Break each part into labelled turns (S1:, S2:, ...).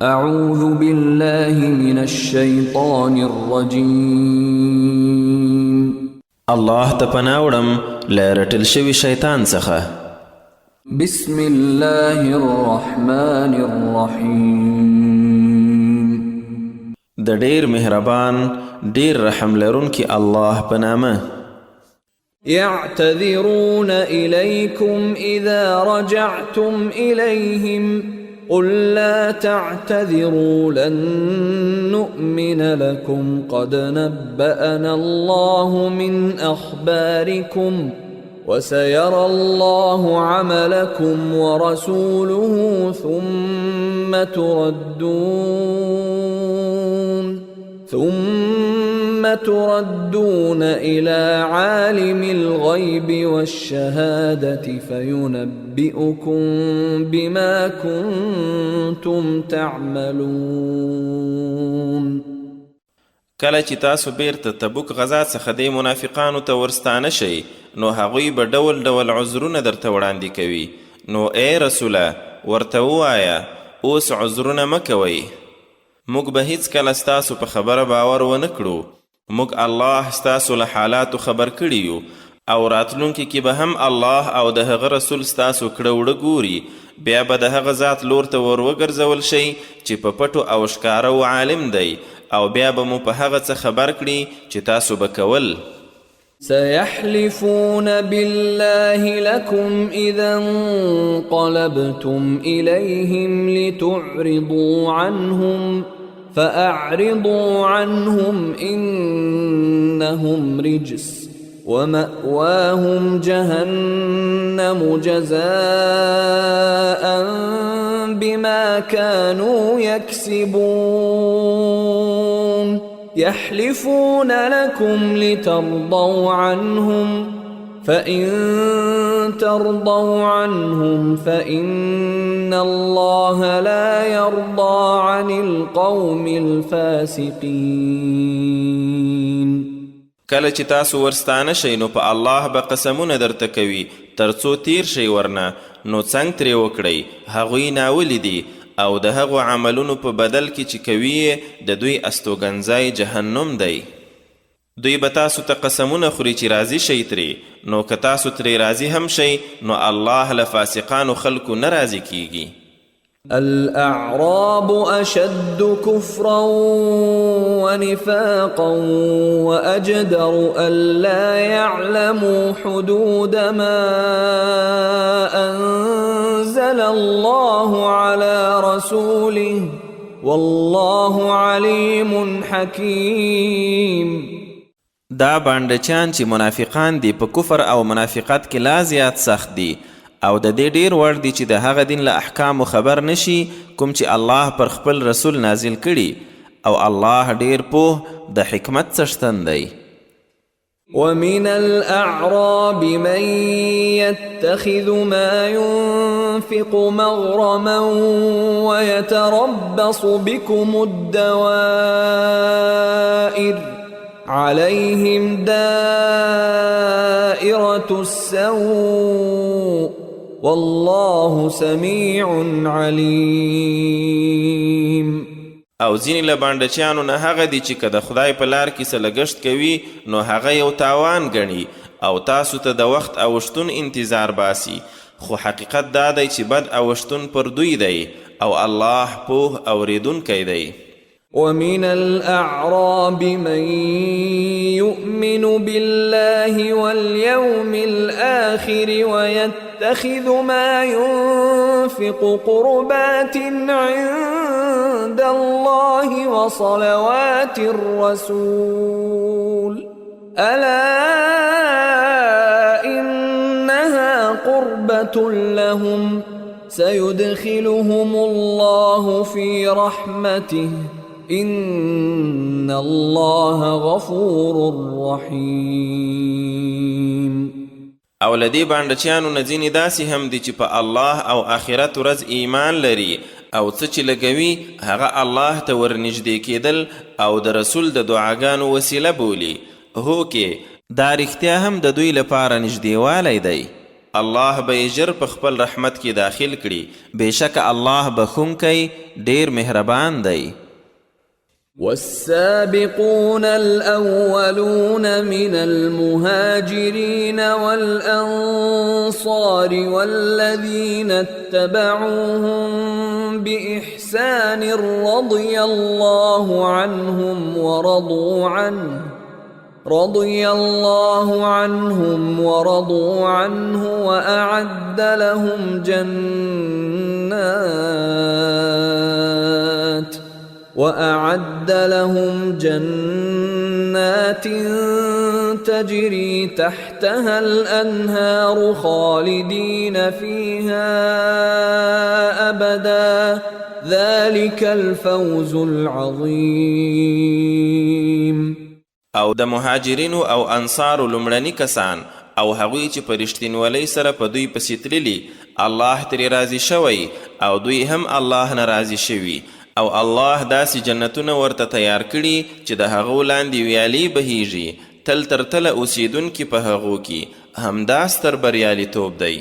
S1: أعوذ بالله من الشيطان الرجيم.
S2: الله ته پناه وړم له رټل شوي شیطان څخه.
S1: بسم الله الرحمن الرحيم.
S2: د ډیر مهربان ډیر رحم لرونکي الله په نامه.
S1: يعتذرون إليكم إذا رجعتم إليهم قل لا تعتذروا لن نؤمن لكم قد نبأنا الله من أخباركم وسيرى الله عملكم ورسوله ثم تردون إلى عالم الغيب والشهادة فينبئكم بما كنتم تعملون.
S2: کله چې تاسو بیرته تبوک غزا څخه د منافقانو ته ورستانه شئ نو هغوی به ډول ډول عذرونه درته وړاندې کوي. نو ای رسوله ورته ووایه اوس عذرونه مه کوئ. موږ به هیڅکله ستاسو په خبره باور ونه کړو. موږ الله ستاسو له حالاتو خبر کړي یو او راتلونکي کې به هم الله او د هغه رسول ستاسو کړه وړه ګوري. بیا به د هغه ذات لور ته ور وګرځول شئ چې په پټو او ښکاره و عالم دی او بیا به مو په هغه څه خبر کړي چې تاسو به کول.
S1: سيحلفون بالله لكم إذا انقلبتم إليهم لتعرضوا عنهم فأعرضوا عنهم إنهم رجس ومأواهم جهنم جزاء بما كانوا يكسبون. يحلفون لكم لترضوا عنهم فإن ترضوا عنهم فإن الله لا يرضى عن القوم الفاسقين.
S2: کله چې تاسو ورستانه شئ نو په الله به قسمونه درته کوي تر څو تیر شئ ورنه نو څنګ ترې وکړئ. هغوی ناولي دي او د هغو عملونو په بدل کې چې کوي د دوی استوګنځای جهنم دی. دوی به تاسو ته قسمونه خوري چې راضي شئ ترې نو که تاسو ترې راضي هم شئ نو الله له فاسقانو خلکو نه راضي کیږي.
S1: الأعراب أشد كفرا ونفاقا وأجدر ألا يعلموا حدود ما أنزل الله على رسوله والله عليم حكيم.
S2: دا بانډچان چې منافقان دي په کفر او منافقت کې لا زیات سخت دي او د دې ډیر وړ دي چې د هغه دین له احکامو خبر نشي کوم چې الله پر خپل رسول نازل کړي او الله ډیر پوه د حکمت څښتن دی.
S1: ومن الأعراب من يتخذ ما ينفق مغرما ويتربص بكم الدوائر عليهم دائرة السوء والله سميع عليم.
S2: او ځینې له بانډچیانو نه هغه دي چې که د خدای په لار کې څه لګښت کوي نو هغه یو تاوان ګڼي او تاسو ته د وخت اوښتون انتظار باسي، خو حقیقت دا دی چې بد اوښتون پر دوی دی او الله پوه اوریدونکی دی.
S1: ومن الأعراب من يؤمن بالله واليوم الآخر ويتخذ ما ينفق قربات عند الله وصلوات الرسول ألا إنها قربة لهم سيدخلهم الله في رحمته إن الله غفور رحيم.
S2: او لدی بانډچیانو نه ځینې داسې هم دي چې په الله او آخرت ورځ ایمان لري او څه چې لګوي هغه الله ته ورنږدې کېدل او د رسول د دعاګانو وسیله بولي. هو کې دا رښتیا هم د دوی لپاره نږدېوالی دی الله به یې ژر په خپل رحمت کې داخل کړي. بېشکه الله بخښونکی ډېر مهربان دی.
S1: والسابقون الأولون من المهاجرين والأنصار والذين اتبعوهم بإحسان رضي الله عنهم ورضوا عنه وأعد لهم جنات تجري تحتها الأنهار خالدين فيها أبدا ذلك الفوز العظيم.
S2: او د مهاجرینو او انصارو لومړني کسان او هغوی چې په رښتینولۍ سره په دوی پسې تللي، الله ترې راضي شوی او دوی هم الله نه راضي شوي، او الله داسې جنتونه ورته تیار کړي چې د هغو لاندې ویالې بهیږي، تل تر تله اوسیدونکي په هغو کې. همدا ستر بریالیتوب دی.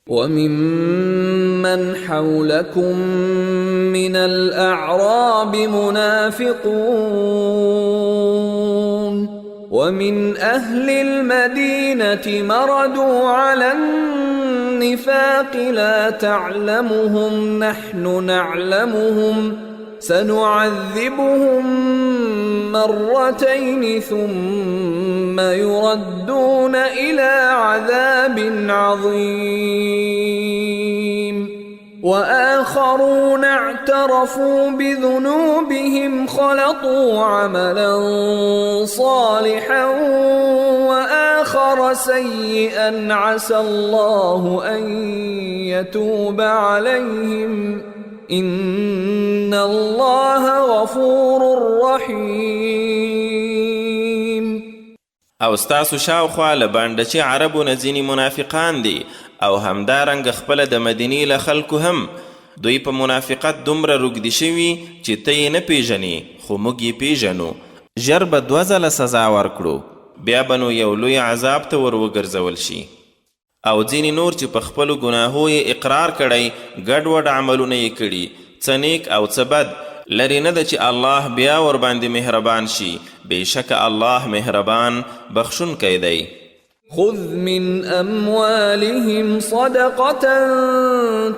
S1: وممن حولكم من الأعراب منافقون ومن أهل المدينة مردوا على النفاق لا تعلمهم نحن نعلمهم سنعذبهم مرتين ثم يردون إلى عذاب عظيم. وآخرون اعترفوا بذنوبهم خلطوا عملا صالحا وآخر سيئا عسى الله أن يتوب عليهم إن الله غفور رحيم.
S2: او ستاسو شاوخوا له بانډه چې عربو نه ځینې منافقان دي، او همدارنګه خپله د مدینې له خلکو هم دوی په منافقت دومره روږدي شوي چې ته یې نه پیژنې، خو موږ یې پیژنو. ژر به 2 ځله سزا ورکړو، بیا به نو یو لوی عذاب ته ور وګرځول شي. او ځینې نور چې په خپلو ګناهو یې اقرار کړی، ګډوډ عملونه یې کړي، څه نیک او څه بد، لرې نه ده چې الله بیا ورباندې مهربان شي. بېشکه الله مهربان بخښونکی دی.
S1: خذ من أموالهم صدقة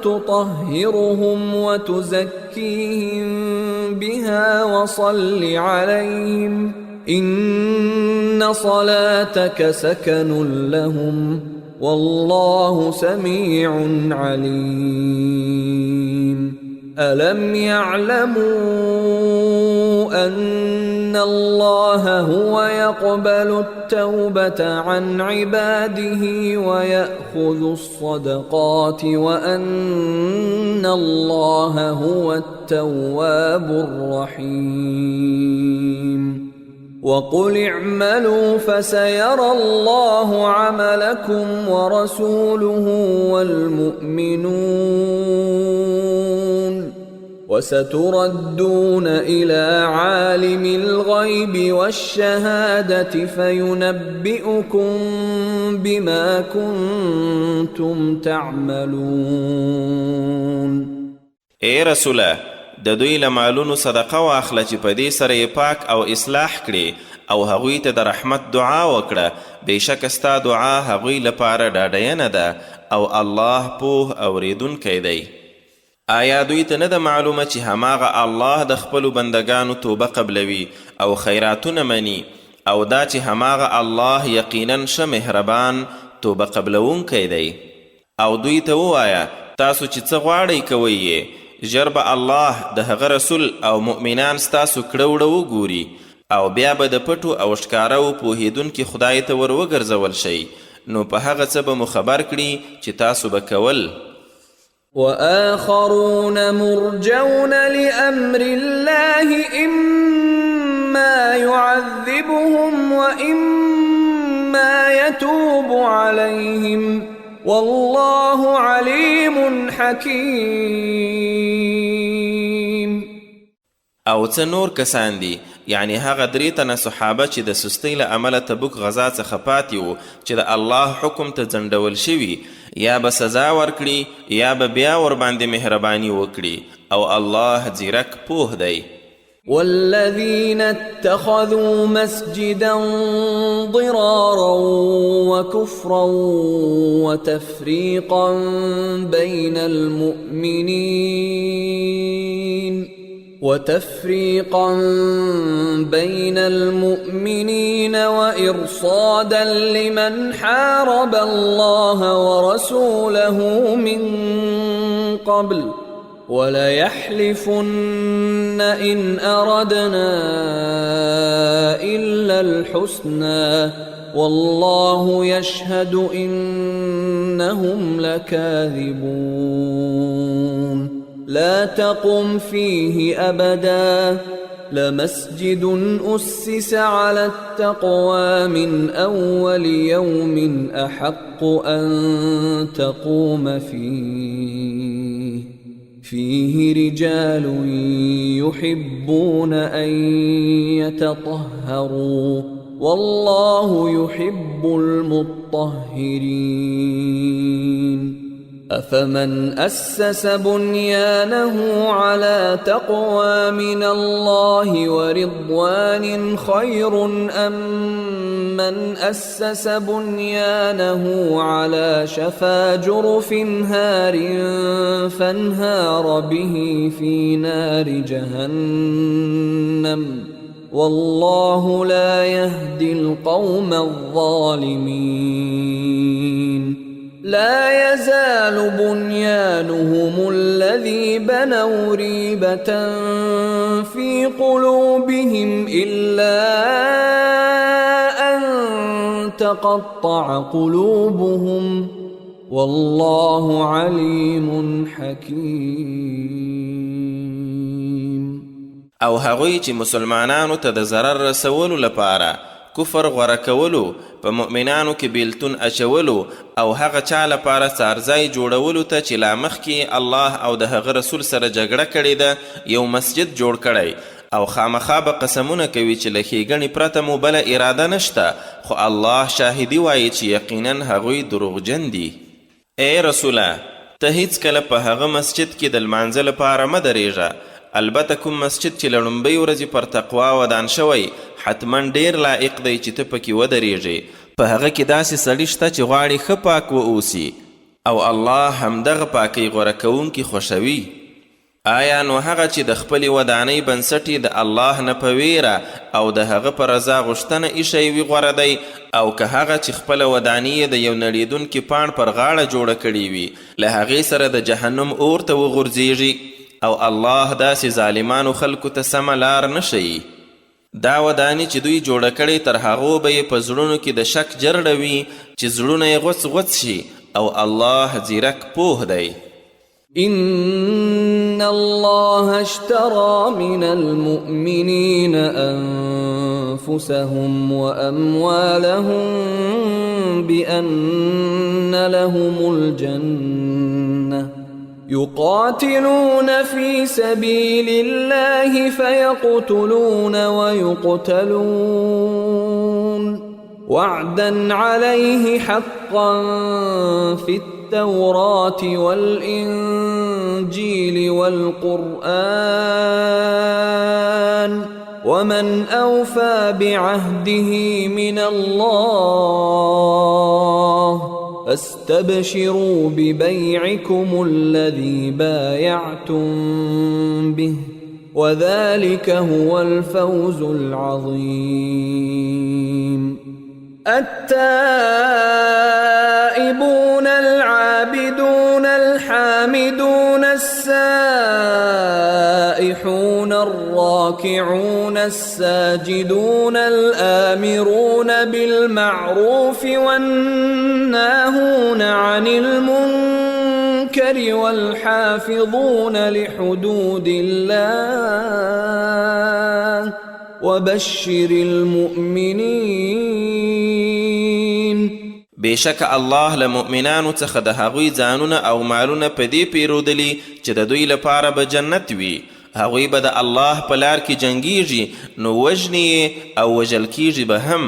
S1: تطهرهم وتزكيهم بها وصل عليهم إن صلاتك سكن لهم والله سميع عليم. ألم يعلموا أن الله هو يقبل التوبة عن عباده ويأخذ الصدقات وأن الله هو التواب الرحيم. وقل اعملوا فسيرى الله عملكم ورسوله والمؤمنون وستردون إلى عالم الغيب والشهادة فينبئكم بما كنتم تعملون.
S2: اے رسوله، د دوی له مالونو صدقه واخله چې په دې سره یې پاک او اصلاح کړي، او هغوی ته د رحمت دعا وکړه. بېشکه ستا دعا هغوی لپاره ډاډینه ده، او الله پوه اورېدونکی دی. آیا دوی ته نه ده معلومه چې هماغه الله د خپلو بندگانو توبه قبلوي او خیراتونه مني، او دا چې هماغه الله یقینا ښه مهربان توبه قبلونکی دی. او دوی ته ووایه تاسو چې څه غواړئ کوئ یې، ژر به الله د هغه رسول او مؤمنان ستاسو کړه وړه وګوري، او بیا به د پټو او ښکاره و پوهېدونکي خدای ته ور وګرځول شئ، نو په هغه څه به مو خبر کړي چې تاسو به کول.
S1: وآخرون مرجون لأمر الله إما يعذبهم وإما يتوب عليهم والله عليم حكيم.
S2: او څه نور کسان دي یعنی هغه 3 تنه صحابه چې د سستۍ له امله تبوک غزا څخه پاتې وو چې د الله حکم ته ځنډول شوي، یا به سزا ورکړي یا به بیا ورباندې مهرباني وکړي، او الله ځیرک پوه دی.
S1: والذين اتخذوا مسجدا ضرارا وكفرا وتفريقا بين المؤمنين وإرصادا لمن حارب الله ورسوله من قبل وليحلفن إن أردنا إلا الحسنى والله يشهد إنهم لكاذبون. لا تقم فيه أبدا لمسجد أسس على التقوى من أول يوم أحق أن تقوم فيه رجال يحبون أن يتطهروا والله يحب المطهرين. أفمن أسس بنيانه على تقوى من الله ورضوان خير أم من أسس بنيانه على شفا جرف هار فانهار به في نار جهنم والله لا يهدي القوم الظالمين. لا يزال بنيانهم الذي بنوا ريبة في قلوبهم إلا أن تقطع قلوبهم والله عليم حكيم.
S2: او هغوی چې مسلمانانو ته د ضرر رسولو لپاره کفر غوره کولو، په مؤمنانو کې بیلتون اچولو او هغه چا لپاره څارځای جوړولو ته چې لا مخکې الله او د هغه رسول سره جګړه کړې ده یو مسجد جوړ کړی، او خامخا به قسمونه کوي چې له ښېګڼې پرته مو بله اراده نشته، خو الله شاهدي وایي چې یقینا هغوی دروغجن دي. ای رسوله، ته هیڅکله په هغه مسجد کې د لمانځه لپاره مه درېږه، البته کوم مسجد چې له لومبۍ ورځې پر تقوا ودان شوی حتما ډیر لایق دی چې ته پکې ودرېږې. په هغه کې داسې سړي شته چې غواړي ښه پاک واوسي، او الله همدغه پاکۍ غوره کوونکي خوښوي. آیا نو هغه چې د خپلې ودانۍ بنسټ د الله نه په ویره او د هغه په رضا غوښتنه ایښی وي غوره دی، او که هغه چې خپله ودانۍ د یو نړېدونکي پاڼ پر غاړه جوړه کړې وي له هغې سره د جهنم اور ته وغورځېږي، او الله داسې ظالمانو خلکو ته سمه لار نه ښیي. دا ودانۍ چې دوی جوړه کړې تر هغو به یې په زړونو کې د شک جرړه وي چې زړونه یې غوڅ غوڅ شي، او الله ځیرک پوه دی.
S1: إن الله اشترى من المؤمنين أنفسهم وأموالهم بأن لهم الجنة يقاتلون في سبيل الله فيقتلون ويقتلون وعدا عليه حقا في التوراة والإنجيل والقرآن ومن أوفى بعهده من الله فاستبشروا ببيعكم الذي بايعتم به وذلك هو الفوز العظيم. التائبون العابدون الحامدون السائحون الراكعون الساجدون الآمرون بالمعروف والناهون عن المنكر والحافظون لحدود الله وبشر المؤمنين.
S2: بشک الله لمؤمنانو څخه د هغوی ځانونه او مالونه په دې پیرودلي چې د دوی لپاره به جنت وي، هغوی به د الله په لار کې جنګیږي نو وژني او وژل کیږي به هم.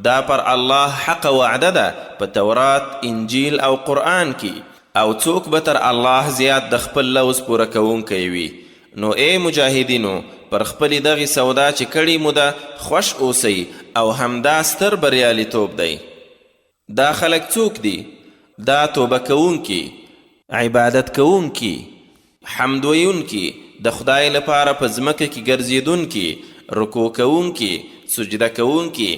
S2: دا پر الله حق وعده ده په تورات، انجیل او قرآن کې. او څوک به تر الله زیات د خپل لوز پوره کوونکی وي. نو ای مجاهدینو پر خپلې دغې سودا چې کړې مو ده خوش اوسئ او همدا ستر بریالیتوب دی. دا خلک څوک دي؟ دا توبه کوونکي، عبادت کوونکي، حمد ویونکي، د خدای لپاره په ځمکه کې ګرځېدونکي، رکوع کوونکي، سجده کوونکي،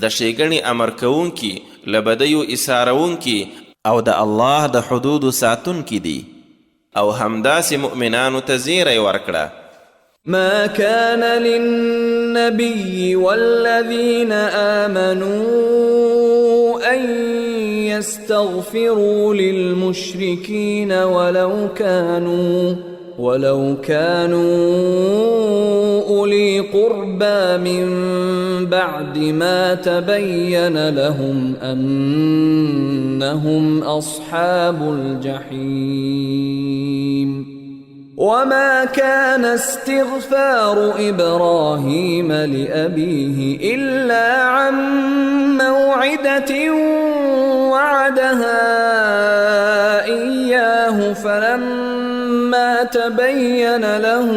S2: د ښېګڼې امر کوونکي، له بدیو ایسارونکي او د الله د حدودو ساتونکي دي. او همداسې مؤمنانو ته زیری ورکړه.
S1: ما كان للنبي والذين آمنوا أن يستغفروا للمشركين ولو كانوا أولي قربى من بعد ما تبين لهم أنهم أصحاب الجحيم. وما كان استغفار إبراهيم لأبيه إلا عن موعدة وعدها إياه فلما تبين له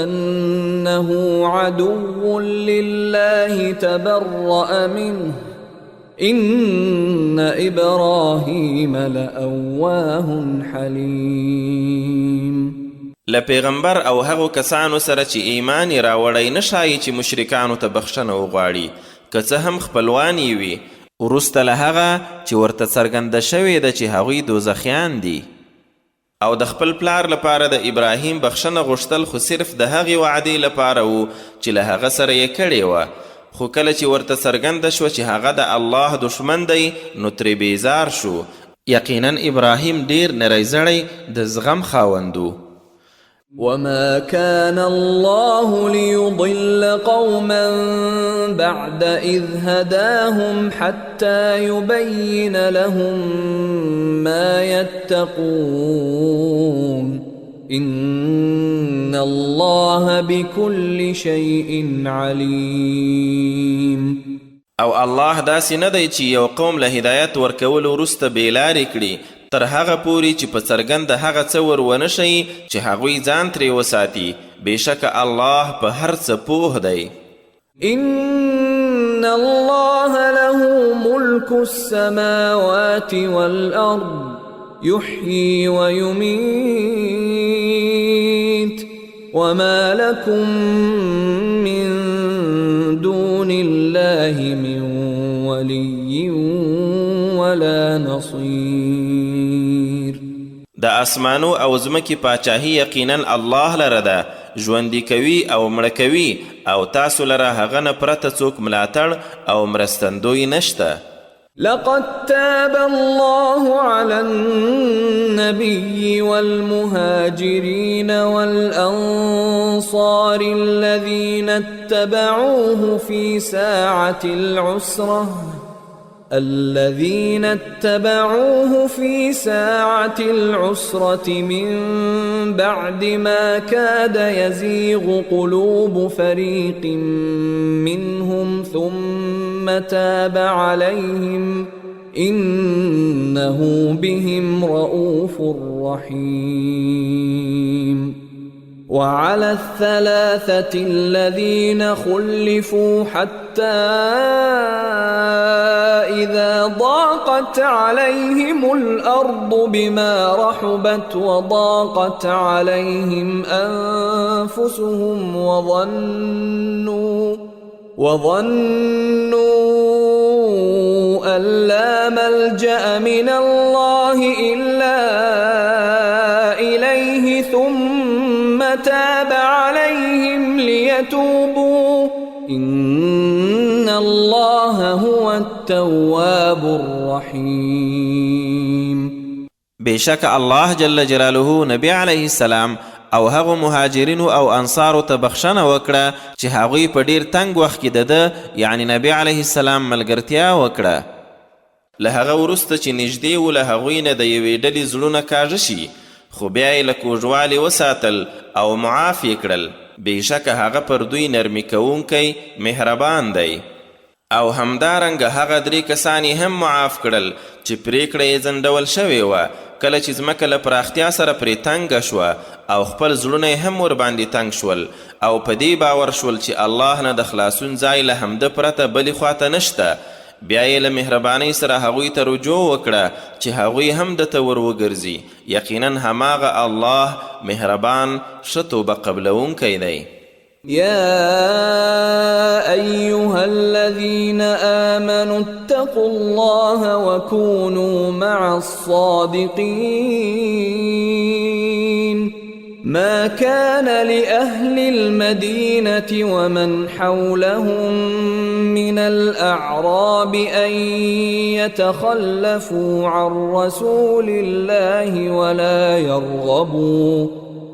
S1: أنه عدو لله تبرأ منه إن إبراهيم لأواه حليم.
S2: له پیغمبر او هغو کسانو سره چې ایمان یې راوړی نشایي چې مشرکانو ته بخښنه وغواړي که څه هم خپلوان یې وي وروسته له هغه چې ورته څرګنده شوې ده چې هغوی دوزخیان دي. او د خپل پلار لپاره د ابراهیم بخښنه غوښتل خو صرف د هغې وعدې لپاره و چې له هغه سره یې کړې وه. خو کله چې ورته څرګنده شوه چې هغه د الله دشمن دی نو ترې بیزار شو. یقینا ابراهیم ډیر نری زړی د زغم خاوند و.
S1: وما كان الله ليضل قوما بعد إذ هداهم حتى يبين لهم ما يتقون إن الله بكل شيء عليم.
S2: او الله داسې نه دی چې یو قوم له هدایت ورکولو وروسته بېلارې کړي تر هغه پورې چې په څرګنده هغه څه ور ونه شي چې هغوی ځان ترې وساتي. بېشکه الله په هر څه پوه دی.
S1: إن الله له ملك السماوات والأرض يحيي ويميت وما لكم من دون الله من ولي ولا نصير.
S2: د اسمانو او ځمکې پاچاهي یقینا الله لره ده، ژوندي کوي او مړه کوي او تاسو لره هغه نه پرته څوک ملاتړ او مرستندوی نشته.
S1: لقد تاب الله على النبي والمهاجرين والأنصار الذين اتبعوه في ساعة العسرة من بعد ما كاد يزيغ قلوب فريق منهم ثم تاب عليهم إنه بهم رؤوف رحيم. وعلى الثلاثة الذين خلفوا حتى إذا ضاقت عليهم الأرض بما رحبت وضاقت عليهم أنفسهم وظنوا أن لا ملجأ من الله إلا إليه ثم تاب عليهم ليتوبوا إن الله هو التواب الرحيم.
S2: بشك الله جل جلاله نبي عليه السلام او هغو مهاجرینو او انصارو ته بخښنه وکړه چې هغوی په ډیر تنګ وخت کې د یعنی نبی علیه السلام ملګرتیا وکړه. له هغه وروسته چې نږدې و له هغوی نه د یوې ډلې زړونه کاږه شي خو بیا یې له کوږوالي وساتل او معاف یې کړل. بېشکه هغه پر دوی نرمي کوونکی مهربان دی. او همدارنګه هغه 3 کسان یې هم معاف کړل چې پریکړه یې ځنډول شوې وه کله چې ځمکه له پراختیا سره پرې تنګه شوه او خپل زړونه هم ورباندې تنګ شول او په دې باور شول چې الله نه د خلاصون ځای له همده پرته بلې خواته نشته. بیا یې له مهربانۍ سره هغوی ته رجوع وکړه چې هغوی هم دته ور وګرځي. یقینا هماغه الله مهربان ښه توبه قبلونکی دی.
S1: يا أيها الذين آمنوا اتقوا الله وكونوا مع الصادقين. ما كان لأهل المدينة ومن حولهم من الأعراب أن يتخلفوا عن رسول الله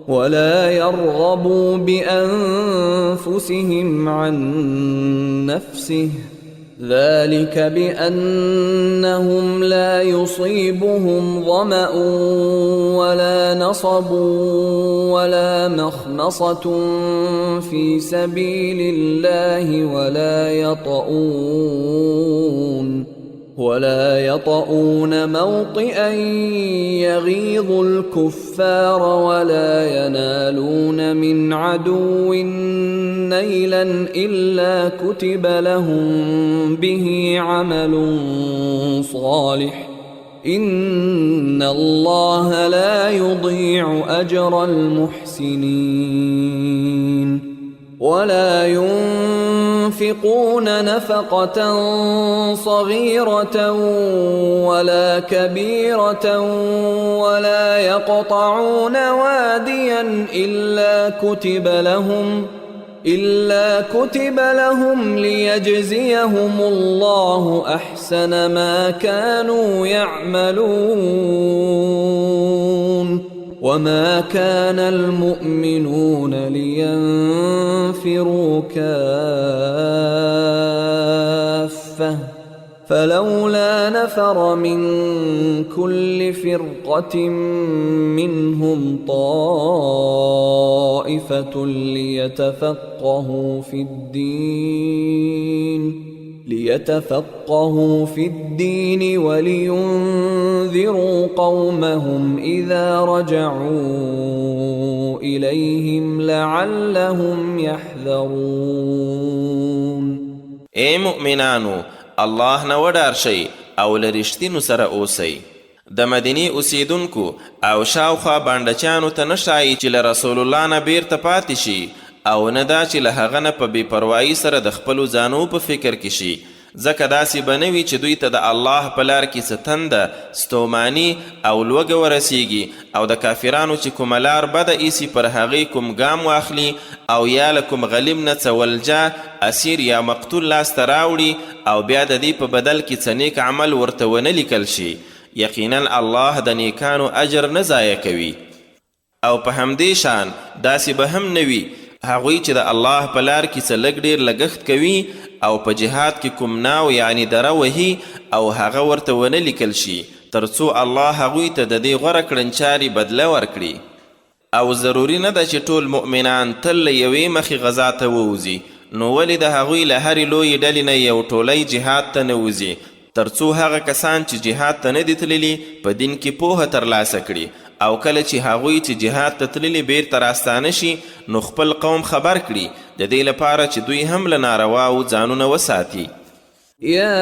S1: ولا يرغبوا بأنفسهم عن نفسه، ذلك بأنهم لا يصيبهم ظمأ ولا نصب ولا مخمصة في سبيل الله ولا يطؤون موطئا يغيظ الكفار ولا ينالون من عدو نيلا إلا كتب لهم به عمل صالح إن الله لا يضيع أجر المحسنين. ولا ينفقون نفقة صغيرة ولا كبيرة ولا يقطعون واديا إلا كتب لهم ليجزيهم الله أحسن ما كانوا يعملون. وما كان المؤمنون لينفروا كافة فلولا نفر من كل فرقة منهم طائفة ليتفقهوا في الدين ولينذروا قومهم إذا رجعوا إليهم لعلهم يحذرون.
S2: اے مؤمنانو، الله نه وډار شئ او له رښتینو سره اوسئ. د مدینې اوسیدونکو او شاوخوا بانډچیانو ته نه ښایي چې له رسول الله نه بیرته پاتې شي او نه دا چې له هغه نه په بې پروایي سره د خپلو ځانو په فکر کې شي، ځکه داسې به نه وي چې دوی ته د الله په لار کې څه تنده، ستوماني او لوږه ورسیږي او د کافرانو چې کومه لار بده ایسي پر هغې کوم ګام واخلي او یا له کوم غلیم نه څه ولجه، اسیر یا مقتول لاسته راوړي او بیا د دې په بدل کې څه نیک عمل ورته ونه لیکل شي. یقینا الله د نیکانو اجر نه ضایع کوي. او په همدې شان داسې به هم نه وي هغوی چې د الله په لار کې څه لږ ډېر لګښت کوي او په جهاد کې کوم ناو یعنی دره وهي او هغه ورته ونه لیکل شي تر څو الله هغوی ته د دې غوره کړنچاري بدله ورکړي. او ضروري نه ده چې ټول مؤمنان تل له یوې مخې غذا ته ووځي، نو ولې د هغوی له هرې لویې ډلې نه یو ټولی جهاد ته نه وځي تر څو هغه کسان چې جهاد ته نه دي تللي په دین کې پوهه ترلاسه کړي، او کله چې هغوی چې جهاد ته تللي بیرته راستانه شي نو خپل قوم خبر کړي د دې لپاره چې دوی هم له نارواو ځانونه وساتي.
S1: يا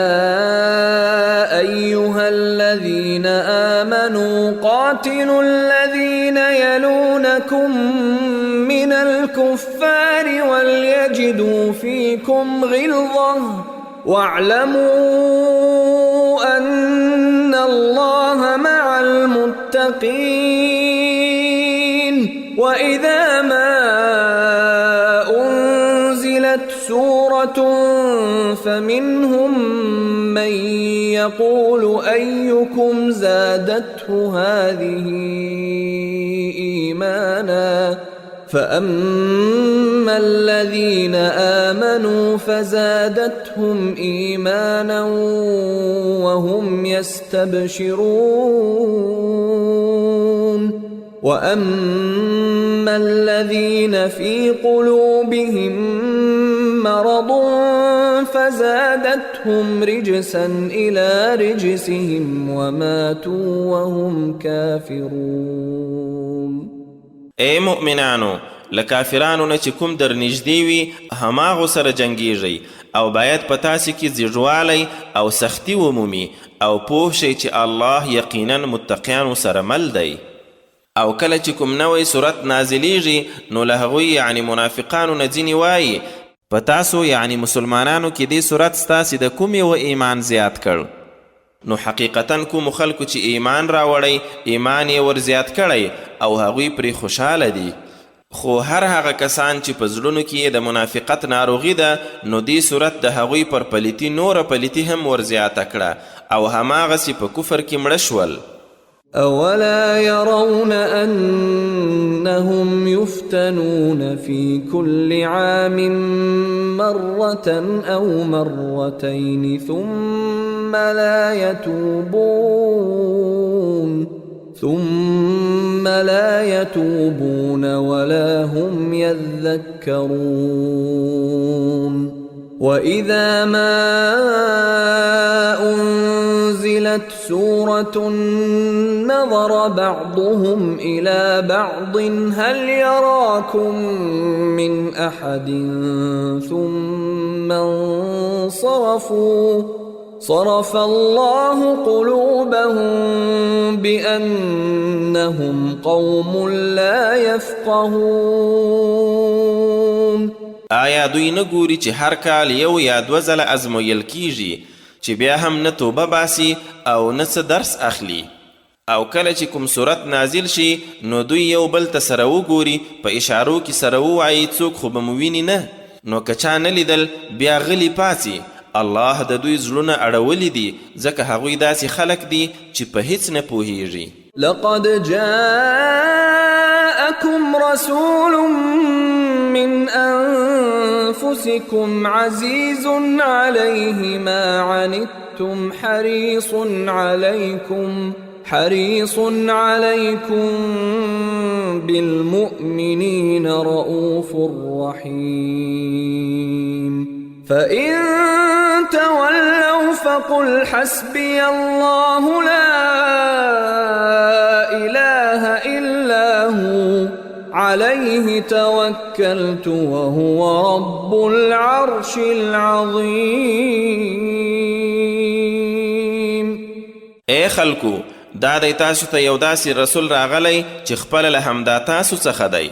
S1: أيها الذين آمنوا قاتلوا الذين يلونكم من الكفار وليجدوا فيكم غلظة واعلموا أن الله مع المتقين. وإذا ما أنزلت سورة فمنهم من يقول أيكم زادته هذه إيمانا فأما الذين آمنوا فزادتهم إيمانا وهم يستبشرون. وأما الذين في قلوبهم مرض فزادتهم رجسا إلى رجسهم وماتوا وهم كافرون.
S2: اے مؤمنانو، لکافرانو نه چې کوم در نږدې وي هماغو سره جنګیږئ او باید په تاسې کې زیږوالی او سختی ومومي او پوه شئ چې الله یقینا متقیانو سره مل دی. او کله چې کوم نوی صورت نازلیږي نو له هغوی یعنی منافقانو نه ځینې وایي په تاسو یعنی مسلمانانو کې دې صورت ستاسې د کومې و ایمان زیات کړ؟ نو حقیقتا کومو خلکو چې ایمان راوړی ایمان یې ور زیات کړی او هغوی پرې خوشحاله دي. خو هر هغه کسان چې په زړونو کې د منافقت ناروغي ده نو دې صورت د هغوی پر پلیتی نوره پلیتی هم ور زیاته کړه او هماغسې په کفر کې مړه شول.
S1: أولا يرون أنهم يفتنون في كل عام مرة أو مرتين ثم لا يتوبون ولا هم يذكرون. وإذا ما أنزلت سورة نظر بعضهم إلى بعض هل يراكم من أحد ثم انصرفوا صرف الله قلوبهم بأنهم قوم لا يفقهون.
S2: آیا دوی نه ګوري چې هر کال یو یا دوه ځله ازمویل کیږي چې بیا هم نه توبه باسي او نه څه درس اخلي؟ او کله چې کوم صورت نازل شي نو دوی یو بل ته سره وګوري په اشارو کې سره ووایي څوک خو به مو ویني نه، نو که چا نه لیدل بیا غلی پاسي. الله د دوی زړونه اړولی دي ځکه هغوی داسې خلک دي چې په هیڅ نه پوهیږي.
S1: لقد جاءكم رسول من أنفسكم عزيز عليه ما عنتم حريص عليكم بالمؤمنين رؤوف رحيم. فإن تولوا فقل حسبي الله لا إله إلا هو عليه توكلت وهو رب العرش العظيم.
S2: اے خلکو، دا دی تاسو ته یو داسې رسول راغلی چې خپله له همدا تاسو څخه دی.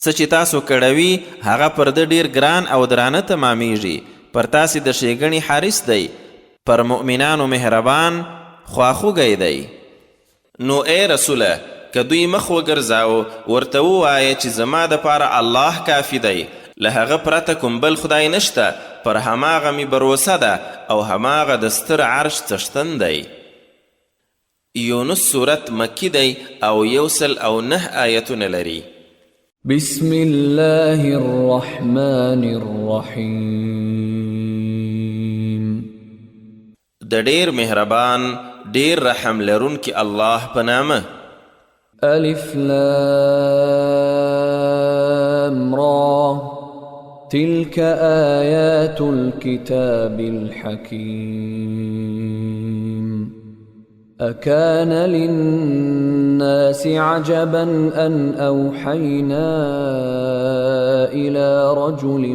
S2: څه چې تاسو کړوي هغه پر ده ډیر ګران او درانه تمامیږي. پر تاسې د ښېګڼې حریص دی، پر مؤمنانو مهربان خواخوږی دی. نو ای رسوله، که دوی مخ وګرځاو ورته ووایه چې زما دپاره الله کافي دی، له هغه پرته کوم بل خدای نشته، پر هماغه مې بروسه ده او هماغه د ستر عرش څښتن دی. یونس صورت مکی دی او 109 آیتونه لري.
S1: بسم الله الرحمن الرحیم.
S2: د ډیر مهربان ډیر رحم لرونکي الله په نامه.
S1: الف لام را تلك آیات الكتاب الحکیم. أكان للناس عجبا أن أوحينا إلى رجل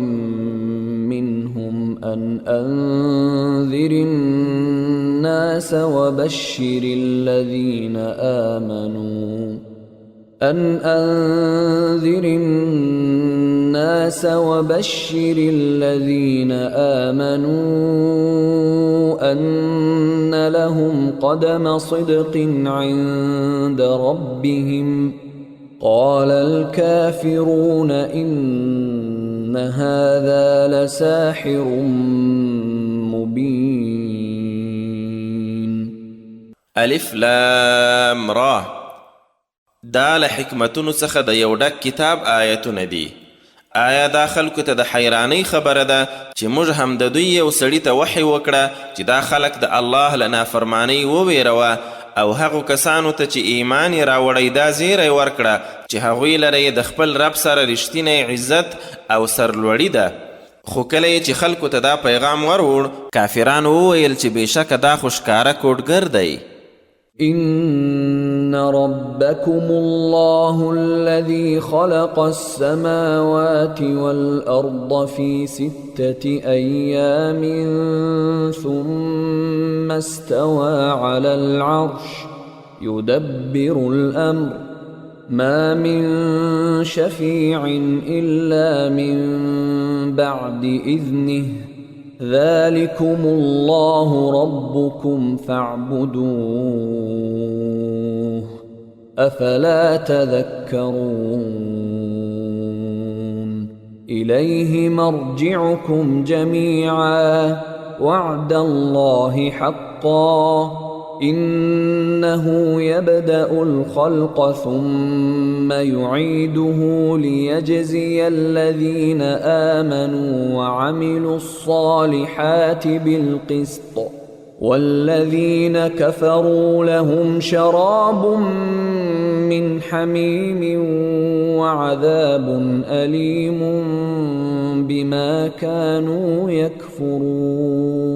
S1: منهم أن أنذر الناس وبشر الذين آمنوا أن لهم قدم صدق عند ربهم. قال الكافرون إن هذا لساحر مبين.
S2: الف لام را. دا له حکمتونو څخه د یو ډک کتاب آیتونه دي. آیا دا خلکو ته د حیرانۍ خبره ده چې موږ هم د دوی یو سړي ته وحی وکړه چې دا خلک د الله له نافرمانۍ وویروه او هغو کسانو ته چې ایمان یې راوړی دا زیری ورکړه چې هغوی لره یې د خپل رب سره رښتینی عزت او سرلوړي ده. خو کله چې خلکو ته دا پیغام وروړ، کافرانو وویل چې بېشکه دا خو ښکاره کوډګر دی.
S1: إن ربكم الله الذي خلق السماوات والأرض في 6 أيام ثم استوى على العرش يدبر الأمر ما من شفيع إلا من بعد إذنه ذلكم الله ربكم فاعبدوه أفلا تذكرون إليه مرجعكم جميعا وعد الله حقا إنه يبدأ الخلق ثم يعيده ليجزي الذين آمنوا وعملوا الصالحات بالقسط والذين كفروا لهم شراب من حميم وعذاب أليم بما كانوا يكفرون.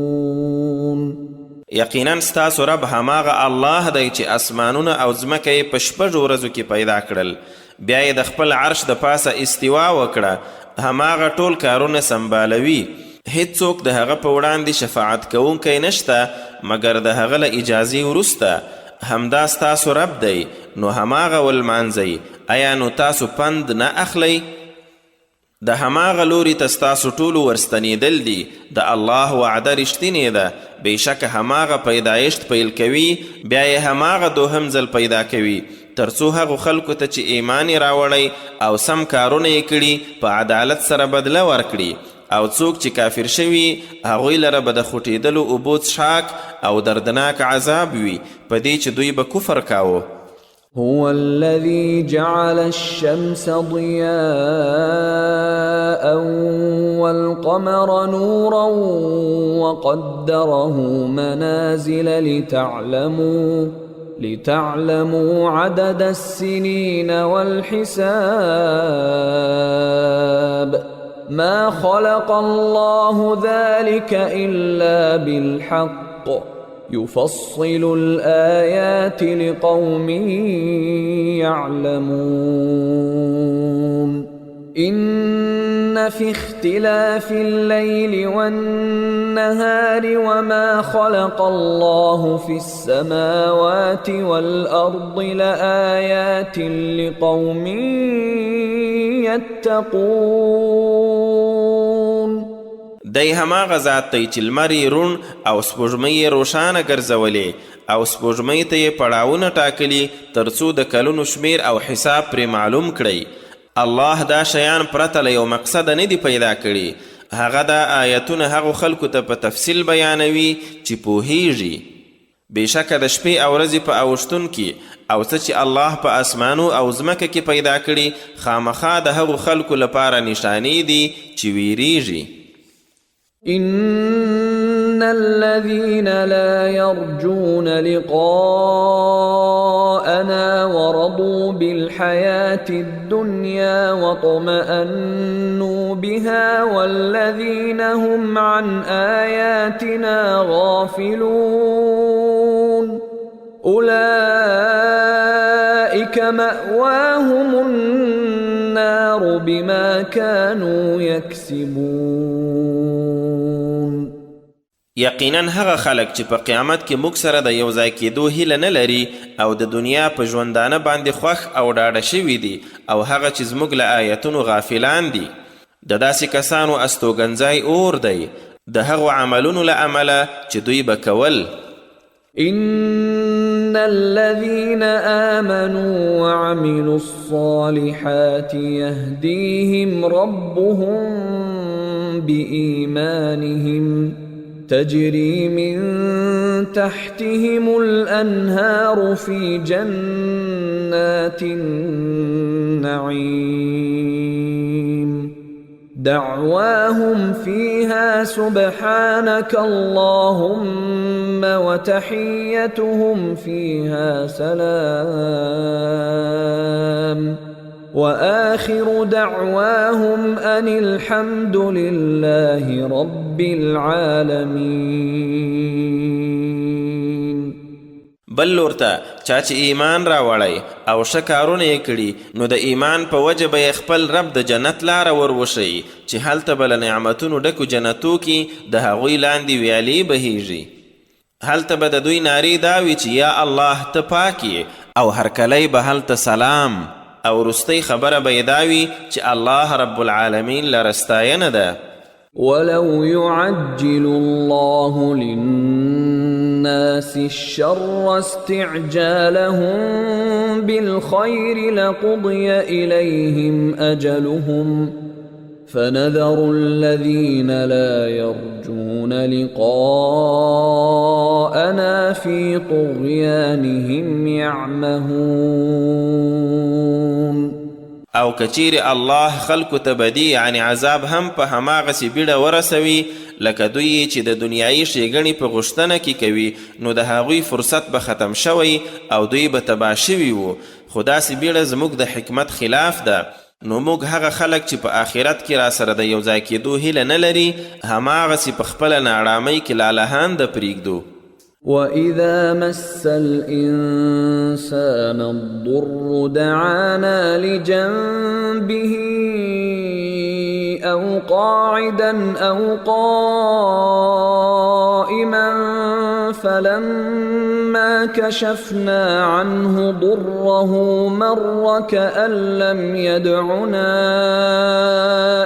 S2: یقینا ستاسو رب هماغه الله دی چې اسمانونه او ځمکه یې په 6 ورځو کې پیدا کړل، بیا یې د خپل عرش د پاسه استوا وکړه. هماغه ټول کارونه سمبالوي، هیڅوک د هغه په وړاندې شفاعت کوونکی نشته مګر د هغه له اجازې وروسته. همدا ستاسو رب دی، نو هماغه ولمانځئ. آیا نو تاسو پند نه اخلی؟ د هماغه لوري ته ستاسو ټولو ورستنېدل دي. د الله وعده رښتینې ده، بېشکه هماغه پیدایشت پیل کوي بیا یې هماغه دوهم ځل پیدا کوي، تر څو هغو خلکو ته چې ایمان یې راوړی او سم کارونه یې کړي په عدالت سره بدله ورکړي. او څوک چې کافر شوي هغوی لره به د خوټېدلو اوبو څښاک او دردناک عذاب وي په دې چې دوی به کفر کاوه.
S1: هو الذي جعل الشمس ضياء والقمر نورا وقدره منازل لتعلموا عدد السنين والحساب ما خلق الله ذلك إلا بالحق يفصل الآيات لقوم يعلمون إن في اختلاف الليل والنهار وما خلق الله في السماوات والأرض لآيات لقوم يتقون.
S2: دی هماغه ذات دی چې لمر یې روڼ او سپوږمۍ یې روښانه ګرځولې او سپوږمۍ ته یې پړاوونه ټاکلي تر څو د کلونو شمیر او حساب پرې معلوم کړئ. الله دا شیان پرته له یو مقصده نه دي پیدا کړي، هغه دا آیتونه هغو خلکو ته په تفصیل بیانوي چې پوهیږي. بېشکه د شپې او ورځې په اوښتون کې او څه چې الله په اسمانو او ځمکه کې پیدا کړي خامخا د هغو خلکو لپاره نشانې دي چې ویریږي.
S1: إن الذين لا يرجون لقاءنا ورضوا بالحياة الدنيا واطمأنوا بها والذين هم عن آياتنا غافلون أولئك مأواهم النار بما كانوا يكسبون.
S2: یقینا هغه خلک چې په قیامت کې موږ سره د یو ځای کېدو هیله نه لري او د دنیا په ژوندانه باندې خوښ او ډاډه شوي دي او هغه چې زموږ له آیتونو غافلان دي، د داسې کسانو استوګنځای اور دی د هغو عملونو له امله چې دوی به کول.
S1: إن الذين آمنوا وعملوا الصالحات يهديهم ربهم بإيمانهم تجري من تحتهم الأنهار في جنات النعيم دعواهم فيها سبحانك اللهم وتحيتهم فيها سلام وآخر دعواهم أن الحمد لله رب العالمين.
S2: بل لورته چا چې ایمان راوړی او ښه کارونه یې کړي نو د ایمان په وجه به یې خپل رب د جنت لاره وروښیي چې هلته به له نعمتونو ډکو جنتو کې د هغوی لاندې ویالې بهیږي. هلته به د دوی نارې دا وي چې یا الله ته پاک یې، او هرکلی به هلته سلام، او وروستۍ خبره به یې دا وي چې الله رب العالمین لره ستاینه ده.
S1: ولو يعجل الله للناس الشر استعجالهم بالخير لقضي إليهم أجلهم فنذر الذين لا يرجون لقاءنا في طغيانهم يعمهون.
S2: او کچیر الله خلکو ته بدی یعنی عذاب هم په هماغسې بیړه ورسوي لکه دوی چې د دنیایي ښېګڼې په غوښتنه کې کوي، نو د هغوی فرصت به ختم شوی او دوی به تباه شوي وو. خو داسې بیړه زموږ د حکمت خلاف ده. نو موږ هغه خلک چې په آخرت کې را سره د یو ځای کېدو هیله نه لري هماغسې په خپله ناړامۍ کې لالهانده پرېږدو.
S1: وَإِذَا مَسَّ الْإِنسَانَ الضُّرُّ دَعَانَا لِجَنبِهِ أَوْ قَاعِدًا أَوْ قَائِمًا فَلَمَّا كَشَفْنَا عَنْهُ ضُرَّهُ مَرَّ كَأَن لَّمْ يَدْعُنَا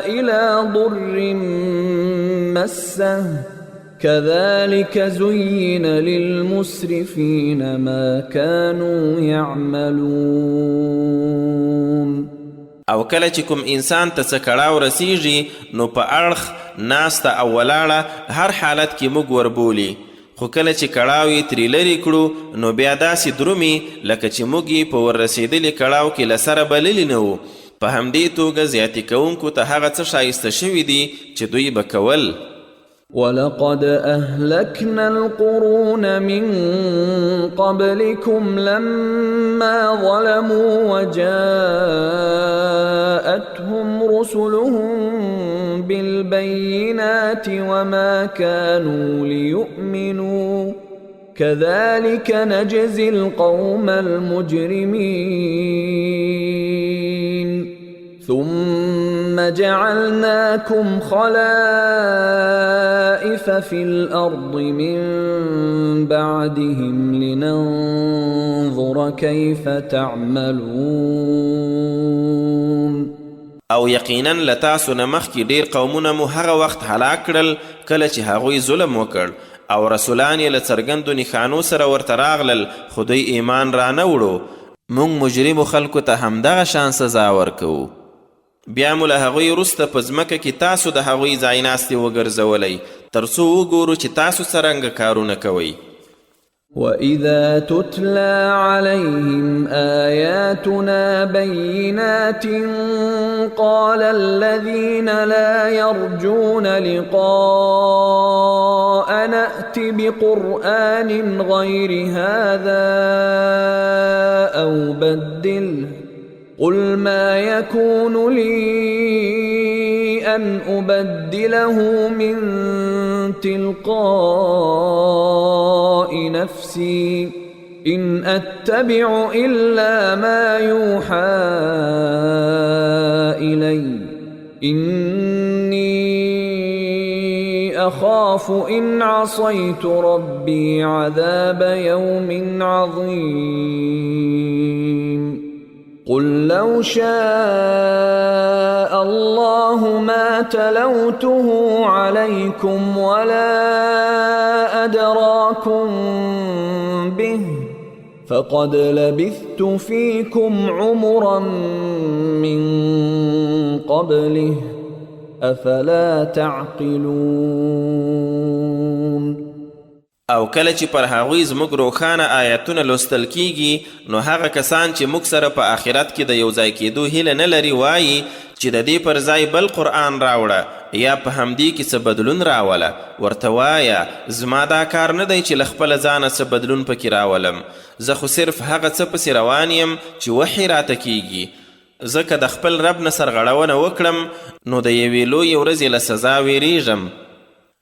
S1: إِلَى ضُرٍّ مَّسَّهُ كذلك زين للمسرفين ما كانوا يعملون.
S2: او کله چې کوم انسان ته څه کړاو رسیږي نو په اړخ ناسته او ولاړه هر حالت کې موږ وربولي، خو کله چې کړاو یې ترې لرې کړو نو بیا داسې درومي لکه چې موږ یې په وررسېدلي کړاو کې له سره بللي نه وو. په همدې توګه زیاتې کوونکو ته هغه څه ښایسته شوي دي چې دوی به کول.
S1: وَلَقَدْ أَهْلَكْنَا الْقُرُونَ مِنْ قَبْلِكُمْ لَمَّا ظَلَمُوا وَجَاءَتْهُمْ رُسُلُهُم بِالْبَيِّنَاتِ وَمَا كَانُوا لِيُؤْمِنُوا كَذَلِكَ نَجْزِي الْقَوْمَ الْمُجْرِمِينَ. ثُمَّ جَعَلْنَاكُمْ خَلَائِفَ فِي الْأَرْضِ مِنْ بَعْدِهِمْ لِنَنْظُرَ كَيْفَ تَعْمَلُونَ.
S2: او یقینا لتاسو نه مخکې ډیر قومونه مو هغه وخت هلاک کړل کله چې هغوی ظلم وکړ او رسولان یې له څرګندو نښانو سره ورته راغلل، خو دوی ایمان را نه وړو. موږ مجرمو خلکو ته همدغه شان سزا ورکوو. بیا مو له هغوی وروسته په ځمکه کې تاسو د هغوی ځایناستې وګرځولی تر څو وګورو چې تاسو څرنګه کارونه کوئ.
S1: وَإِذَا تُتْلَى عَلَيْهِمْ آيَاتُنَا بَيِّنَاتٍ قَالَ الَّذِينَ لَا يَرْجُونَ لِقَاءَنَا ائْتِ بِقُرْآنٍ غَيْرِ هَذَا أَوْ بَدِّلْهُ قُلْ مَا يَكُونُ لِي أَنْ أُبَدِّلَهُ مِنْ تِلْقَاءِ نَفْسِي إِنْ أَتَّبِعُ إِلَّا مَا يُوحَى إِلَيَّ إِنِّي أَخَافُ إِنْ عَصَيْتُ رَبِّي عَذَابَ يَوْمٍ عَظِيمٍ. قُلْ لَوْ شَاءَ اللَّهُ مَا تَلَوْتُهُ عَلَيْكُمْ وَلَا أَدْرَاكُمْ بِهِ فَقَدْ لَبِثْتُ فِيكُمْ عُمُرًا مِّن قَبْلِهِ أَفَلَا تَعْقِلُونَ.
S2: او کله چې پر هغوی زموږ روښانه آیتونه لوستل کیږي نو هغه کسان چې موږ سره په آخرت کې د یو ځای کېدو هیله نه لري وایي چې د دې پر ځای بل قرآن راوړه یا په همدې کې څه بدلون راوله. ورته وایه زما دا کار نه دی چې له خپله ځانه څه بدلون پکې راولم، زه خو صرف هغه څه پسې روان یم چې وحی راته کیږي. زه که د خپل رب نه سرغړونه وکړم نو د یوې لویې ورځې له سزا ویریږم.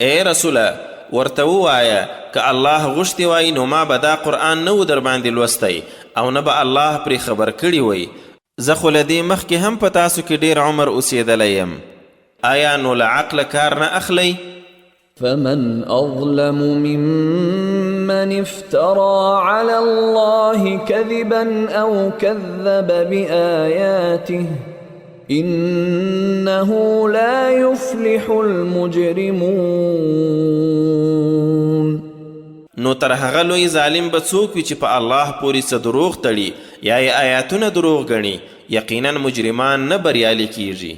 S2: ای رسوله ورته ووایه که الله غوښتې وای نو ما به دا قرآن نه و در باندې لوستی او نه به الله پرې خبر کړي وی. زه خو له دې مخکې هم په تاسو کې ډېر عمر اوسېدلی یم. آیا نو له عقله کار نه اخلی؟
S1: فمن أظلم ممن افترى على الله كذبا أو كذب بآياته إنه لا يفلح المجرمون.
S2: نو تر هغه لوی ظالم به څوک وي چې په الله پورې څه دروغ تړي یا یې آیاتونه دروغ ګڼي، یقینا مجرمان نه بریالي کیږي.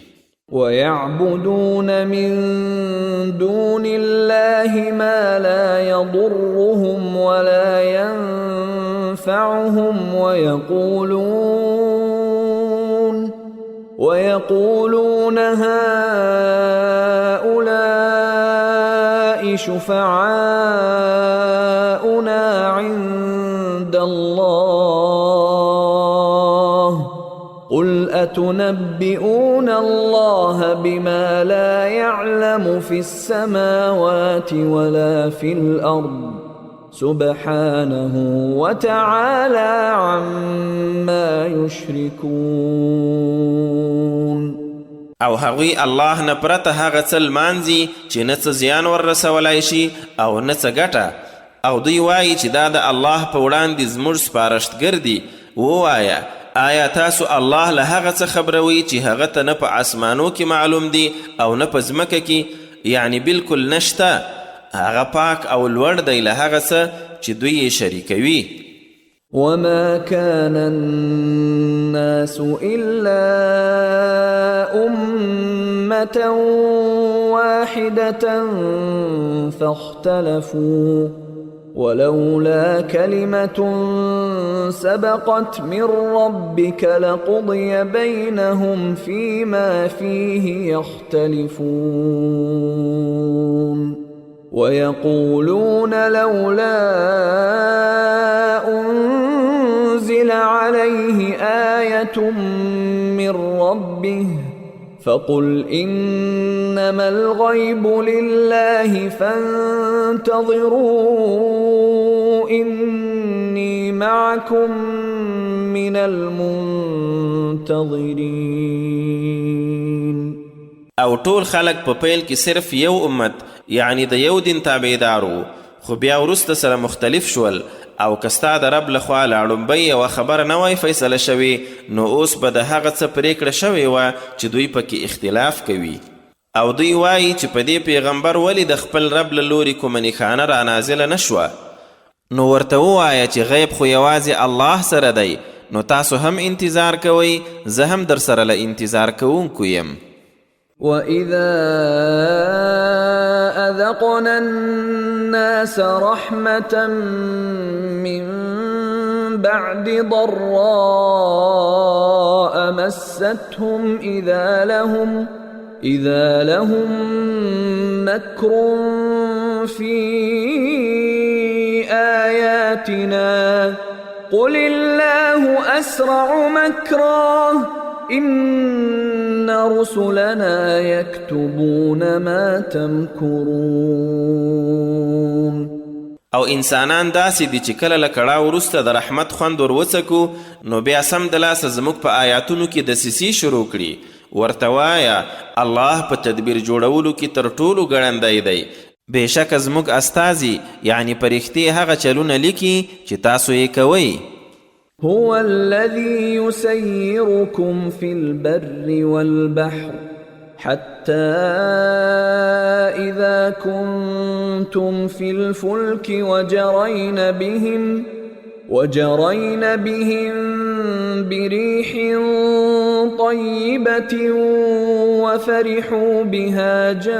S1: ويعبدون من دون الله ما لا يضرهم ولا ينفعهم ويقولون هؤلاء شفعاؤنا عند الله قل أتنبئون الله بما لا يعلم في السماوات ولا في الأرض سبحانه وتعالى عما يشركون.
S2: او هغوی الله نه پرته هغه څه لمانځي چې نه څه زیان وررسولی شي او نه څه ګټه، او دوی وایي چې دا د الله په وړاندې زموږ سپارښتګر دي. ووایه آیا تاسو الله له هغه څه خبروئ چې هغه ته نه په اسمانو کې معلوم دي او نه په ځمکه کې؟ یعنی بالکل نشته. هغه پاک او لوړ دی له هغه څه چې دوی یې شریکوي.
S1: وما كان الناس إلا أمة واحدة فاختلفوا ولولا كلمة سبقت من ربك لقضي بينهم فيما فيه يختلفون. ويقولون لولا أنزل عليه آية من ربه فقل إنما الغيب لله فانتظروا إني معكم من المنتظرين.
S2: او ټول خلق په پیل کې صرف یو امت یعنی د یو دین تابعدارو، خو بیا وروسته سره مختلف شول. او که ستا د رب لخوا له لومبۍ یوه خبره نه وای فیصله شوې نو اوس به د هغه څه پرېکړه شوې وه چې دوی پکې اختلاف کوي. او دوی وایي چې په دې پیغمبر ولې د خپل رب له لورې کومه نښانه رانازله نه شوه. نو ورته ووایه چې غیب خو یوازې الله سره دی، نو تاسو هم انتظار کوئ، زه هم در سره له انتظار کوونکو یم.
S1: وَإِذَا أَذَقْنَا النَّاسَ رَحْمَةً مِّن بَعْدِ ضَرَّاءَ مَسَّتْهُمْ إِذَا لَهُم مَّكْرٌ فِي آيَاتِنَا قُلِ اللَّهُ أَسْرَعُ مَكْرًا إن رسلنا يكتبون ما تمكرون.
S2: او انسانان داسې دي چې کله له کړاو وروسته د رحمت خوند ور وڅکو نو بیا سم د لاسه زموږ په آیاتونو کې دسیسې شروع کړي. ورته وایه الله په تدبیر جوړولو کې تر ټولو ګړندی دی. بېشکه زموږ استازي یعنی پرښتې هغه چلونه لیکي چې تاسو یې کوئ.
S1: هو الذي يسيركم في البر والبحر حتى إذا كنتم في الفلك وجرين بهم بريح طيبة وفرحوا بها جاءتها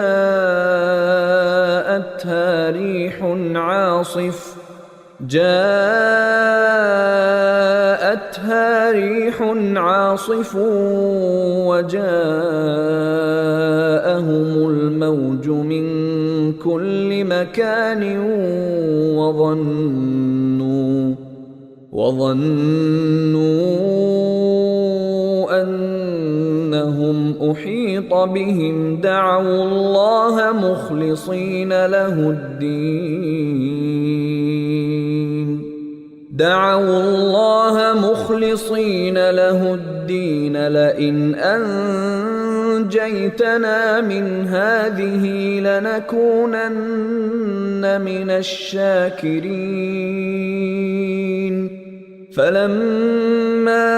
S1: ريح عاصف وجاءهم الموج من كل مكان وظنوا أنهم أحيط بهم دعوا الله مخلصين له الدين لئن أنجيتنا من هذه لنكونن من الشاكرين فلما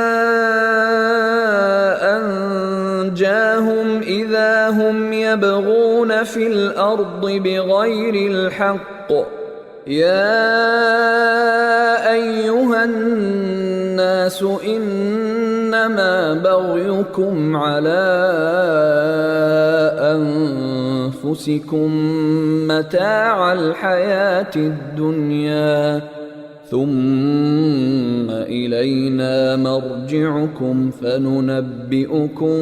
S1: أنجاهم إذا هم يبغون في الأرض بغير الحق يا أيها الناس إنما بغيكم على أنفسكم متاع الحياة الدنيا ثم إلينا مرجعكم فننبئكم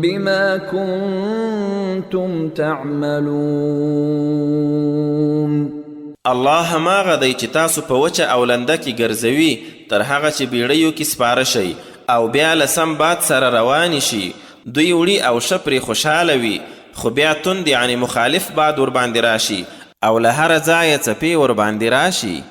S1: بما كنتم تعملون.
S2: الله هماغه دی چې تاسو په وچه او لنده کې ګرځوي تر هغه چې بیړیو کې سپاره شي او بیا له سم باد سره روانې شي. دوی وړي او شپرې خوشحاله وي خو بیا توند یعنې مخالف باد ورباندې راشي او له هره ځایه څپې ورباندې راشي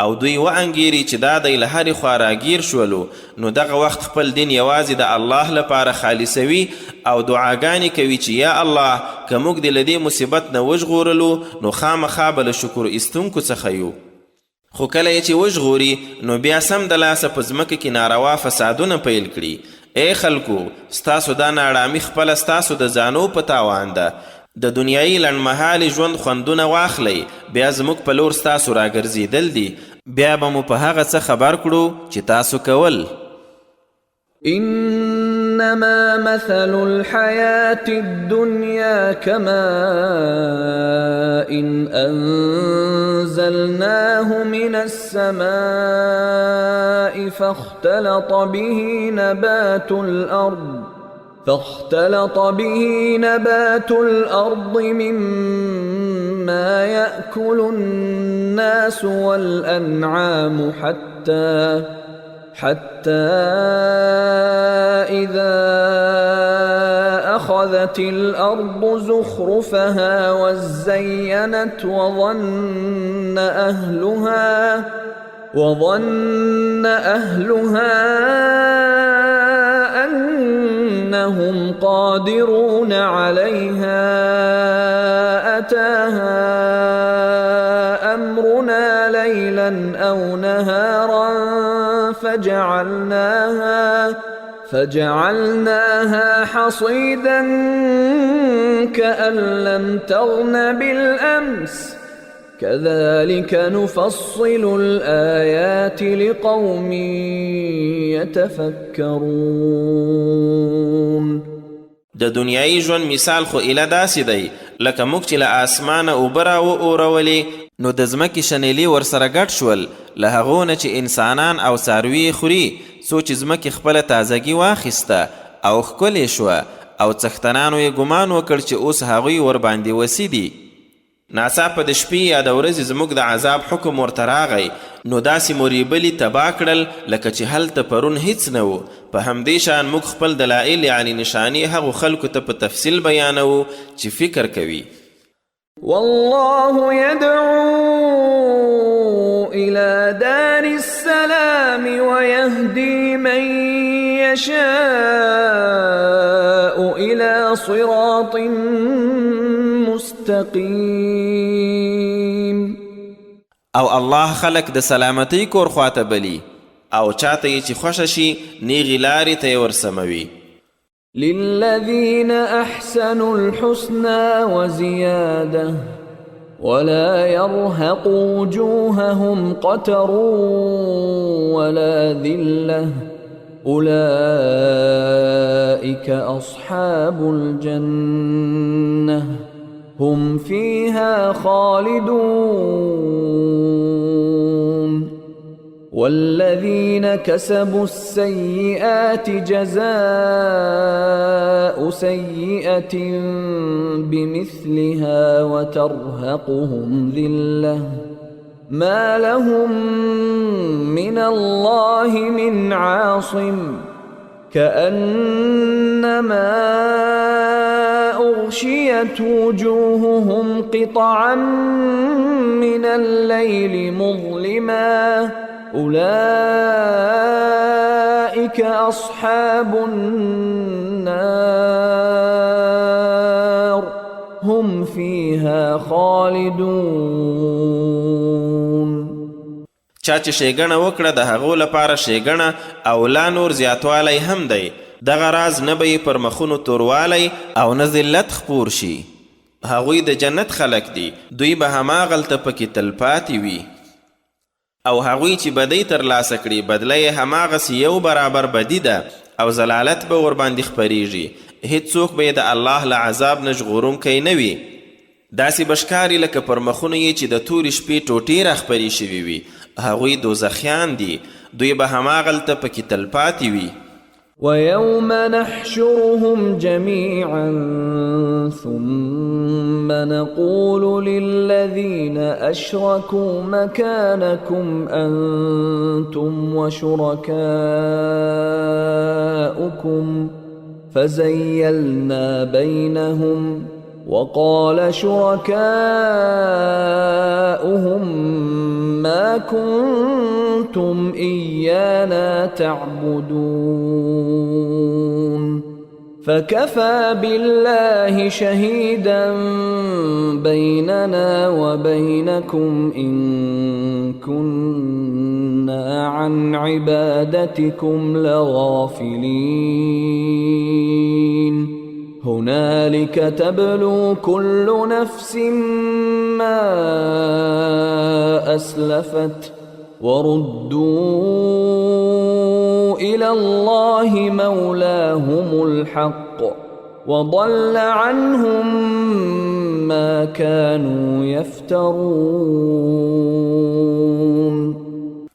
S2: او دوی وانګیري چې دا دی له هرې خوا راګیر شولو نو دغه وخت خپل دین یوازې د الله لپاره خالصوي او دعاګانې کوي چې یا الله که موږ دې له دې مصیبت نه وژغورلو نو خامخا به له شکر ایستونکو څخه یو. خو کله یې چې وژغوري نو بیا سم د لاسه په ځمکه کې ناروا فسادونه پیل کړي. ای خلکو ستاسو دا ناړامي خپله ستاسو د ځانو په تاوان ده. د دنیایي لنډمهالي ژوند خوندونه واخلئ بیا زموږ په لور ستاسو راګرځېدل دي بیا به مو په هغه څه خبر کړو چې تاسو کول.
S1: إنما مثل الحياة الدنيا كماء إن أنزلناه من السماء فاختلط به نبات الأرض مما يأكل الناس والأنعام حتى إذا أخذت الأرض زخرفها وزينت وظن أهلها أنهم قادرون عليها أتاها أمرنا ليلا أو نهارا فجعلناها حصيدا كأن لم تغن بالأمس كذلك نفصل الآيات لقوم يتفكرون.
S2: د دنیایي ژوند مثال خو ایله داسې دی لکه موږ چې له آسمانه اوبه راواورولې نو د ځمکې شنیلي ورسره ګډ شول له هغو نه چې انسانان او څاروي خوري څو چې ځمکې خپله تازګي واخیسته او ښکلې شوه او څښتنانو یې ګمان وکړ چې اوس هغوی ورباندې وسي دي. ناڅاپه د شپې یا د ورځې زموږ د عذاب حکم ورته راغی نو داسې مریبلي تباه کړل لکه چې هلته پرون هیڅ نه و. په همدې شان موږ خپل دلایل یعنې نشانې هغو خلکو ته په تفصیل بیانوو چې فکر کوي.
S1: والله يدعو إلى دار السلام ويهدي من يشاء إلى صراط مستقيم.
S2: او الله خلق د سلامتی کور خواته بلی او چاته یې چې خوښه شي نیغې لارې ته یې ورسموي.
S1: للذين أحسنوا الحسنى وزيادة ولا يرهق وجوههم قتر ولا ذلة أولئك أصحاب الجنة هم فيها خالدون والذين كسبوا السيئات جزاء سيئة بمثلها وترهقهم ذلة ما لهم من الله من عاصم كأنما أغشيت وجوههم قطعا من الليل مظلما أولئك أصحاب النار هم فيها خالدون.
S2: چا چې ښېګڼه وکړه د هغو لپاره ښېګڼه او لا نور زیاتوالی هم دی. دغه راز نه به یې پر مخونو توروالی او نه ذلت خپور شي. هغوی د جنت خلک دي، دوی به هماغلته پکې تلپاتې وي. او هغوی چې بدی ترلاسه کړي بدله یې هماغسې یو برابر بدي ده او ضلالت به ورباندې خپریږي. هیڅوک به یې د الله له عذاب نه ژغورونکی نه وي. داسې به ښکاري لکه پر مخونو یې چې د تورې شپې ټوټې راخپرې شوي وي. هغوی دوزخیان دي، دوی به هماغلته پکې تلپاتې وي.
S1: ويوم نحشرهم جميعا ثم نقول للذين أشركوا مكانكم أنتم وشركاؤكم فزيلنا بينهم وقال شركاؤهم ما كنتم إيانا تعبدون فكفى بالله شهيدا بيننا وبينكم إن كنا عن عبادتكم لغافلين هنالك تبلو كل نفس ما أسلفت وردوا إلى الله مولاهم الحق وضل عنهم ما كانوا يفترون.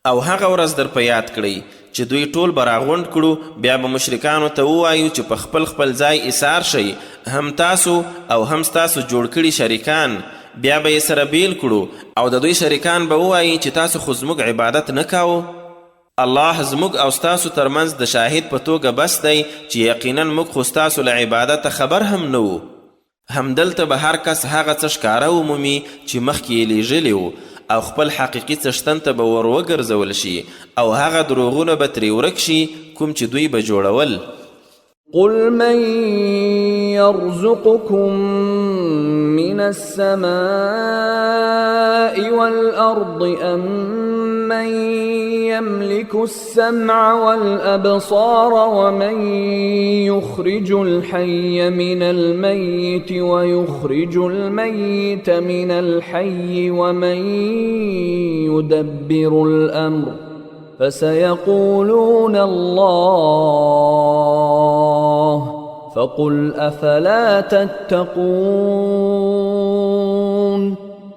S2: او هغه ورځ در په یاد کړئ چې دوی ټول به راغونډ کړو، بیا به مشرکانو ته ووایو چې په خپل خپل ځای ایثار شئ، هم تاسو او هم ستاسو جوړ کړي شریکان. بیا به یې سره بیل کړو او د دوی شریکان به ووایي چې تاسو خو زموږ عبادت نه کاوه. الله زموږ او ستاسو ترمنځ د شاهد په توګه بس دی چې یقینا موږ خو ستاسو له عبادته خبر هم نه وو. همدلته به هر کس هغه څه ښکاره ومومي چې مخکې یې لیږلي وو او خپل حقیقي څښتن ته به ور وګرځول شي او هغه دروغونه به ترې ورک شي کوم چې دوی به جوړول.
S1: قل من يرزقكم من السماء والأرض أم من يملك السمع والأبصار ومن يخرج الحي من الميت ويخرج الميت من الحي ومن يدبر الأمر فسيقولون الله فقل أفلا تتقون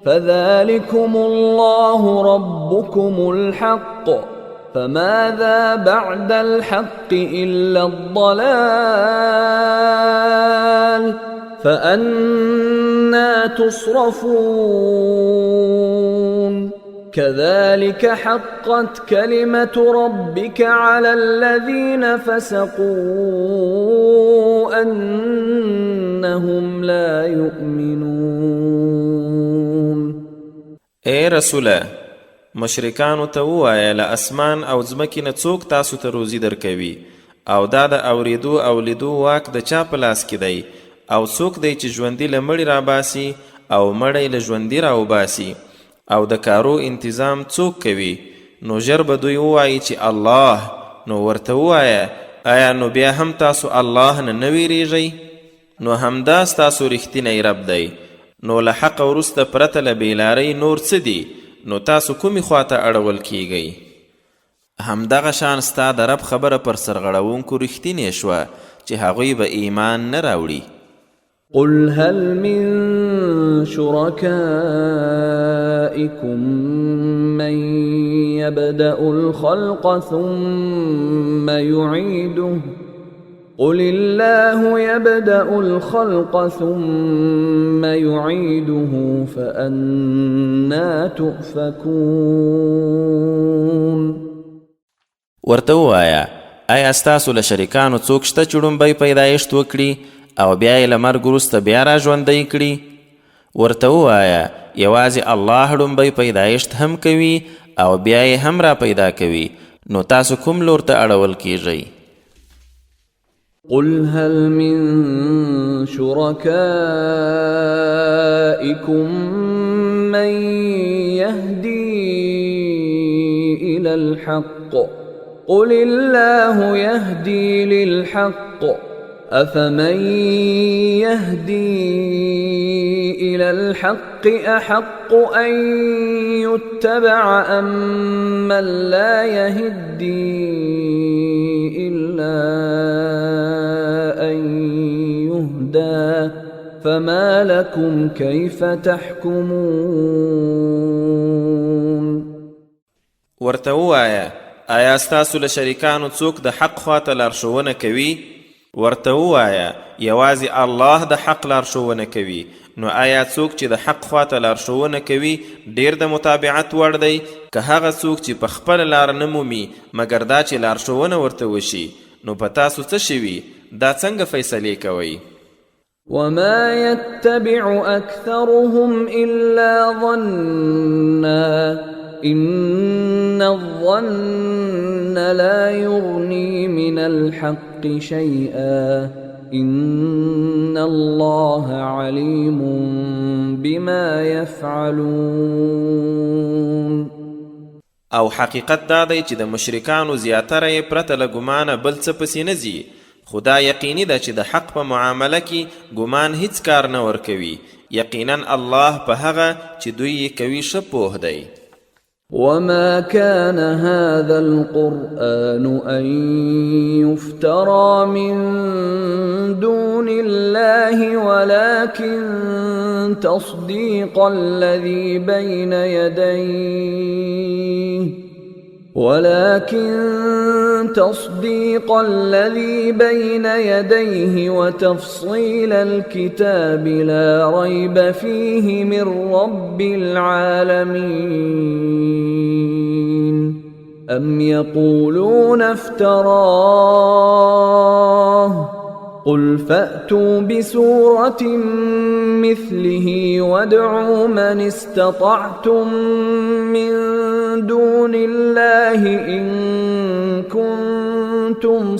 S1: فذلكم الله ربكم الحق فماذا بعد الحق إلا الضلال فأنى تصرفون كذلك حقت كلمة ربك على الذين فسقوا أنهم لا يؤمنون.
S2: اے رسوله مشرکانو ته ووایه له اسمان او ځمکې نه څوک تاسو ته روزي درکوي او دا د اوریدو او لیدو واک د چا په لاس کې دی او څوک دی چې ژوندي له مړي راباسي او مړی له ژوندي راوباسي او د کارو انتظام څوک کوي؟ نو ژر به دوی ووایي چې الله. نو ورته ووایه آیا نو بیا هم تاسو الله نه نه ویریږئ؟ نو همدا ستاسو رښتینی رب دی. نو له حق وروسته پرته له بېلارۍ نور څه دي؟ نو تاسو کومې خواته اړول کیږئ؟ همدغه شان ستا د رب خبره پر سرغړونکو رښتینې شوه چې هغوی به ایمان نه راوړي.
S1: قل هل من شركائكم من يبدأ الخلق ثم يعيده قل الله يبدأ الخلق ثم يعيده فأنا تؤفكون.
S2: ورته ووایه آیا ستاسو له شریکانو څوک شته چې ړومبی پیدایښت وکړي او بیا یې له مرګ وروسته بیا را ژوندی کړي؟ ورته ووایه یوازې الله ړومبی پیدایښت هم کوي او بیا یې هم را پیدا کوي، نو تاسو کوم لور ته اړول کیږئ؟
S1: قل هل من شركائكم من يهدي إلى الحق قل الله يهدي للحق أفمن يهدي إلى الحق أحق أن يتبع أم من لا يهدي إلا أن يهدى فما لكم كيف تحكمون.
S2: ورته ووایه آیا ستاسو له شریکانو څوک د حق خواته لارښوونه کوي؟ ورته ووایه یوازې الله د حق لارښوونه کوي، نو آیا څوک چې د حق خواته لارښوونه کوي ډیر د متابعت وړ دی که هغه څوک چې په خپله لار نه مومي مګر دا چې لارښوونه ورته وشي؟ نو په تاسو څه شوي؟ دا څنګه فیصلې کوئ؟
S1: وما يتبع أكثرهم إلا ظنا إن الظن لا يغني من الحق شيئا إن الله عليم بما يفعلون.
S2: او حقیقت دا دی چې د مشرکانو زیاتره یې پرته له ګمانه بل څه پسې نه ځي، خدا یقیني ده چې د حق په معامله کې ګمان هیڅ کار نه ورکوي. یقینا الله په هغه چې دوی یې کوي ښه پوه دی.
S1: وما كان هذا القرآن أن يفترى من دون الله ولكن تصديق الذي بين يديه وتفصيل الكتاب لا ريب فيه من رب العالمين. أم يقولون افتراه قل فأتوا بسورة مثله وادعوا من استطعتم من دون الله إن كنتم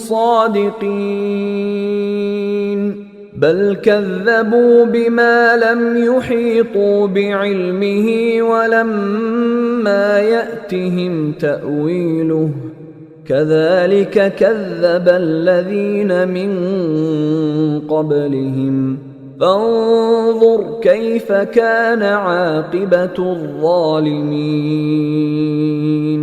S1: صادقين بل كذبوا بما لم يحيطوا بعلمه ولما يأتهم تأويله كذلك كذب الذين من قبلهم فانظر كيف كان عاقبة الظالمين.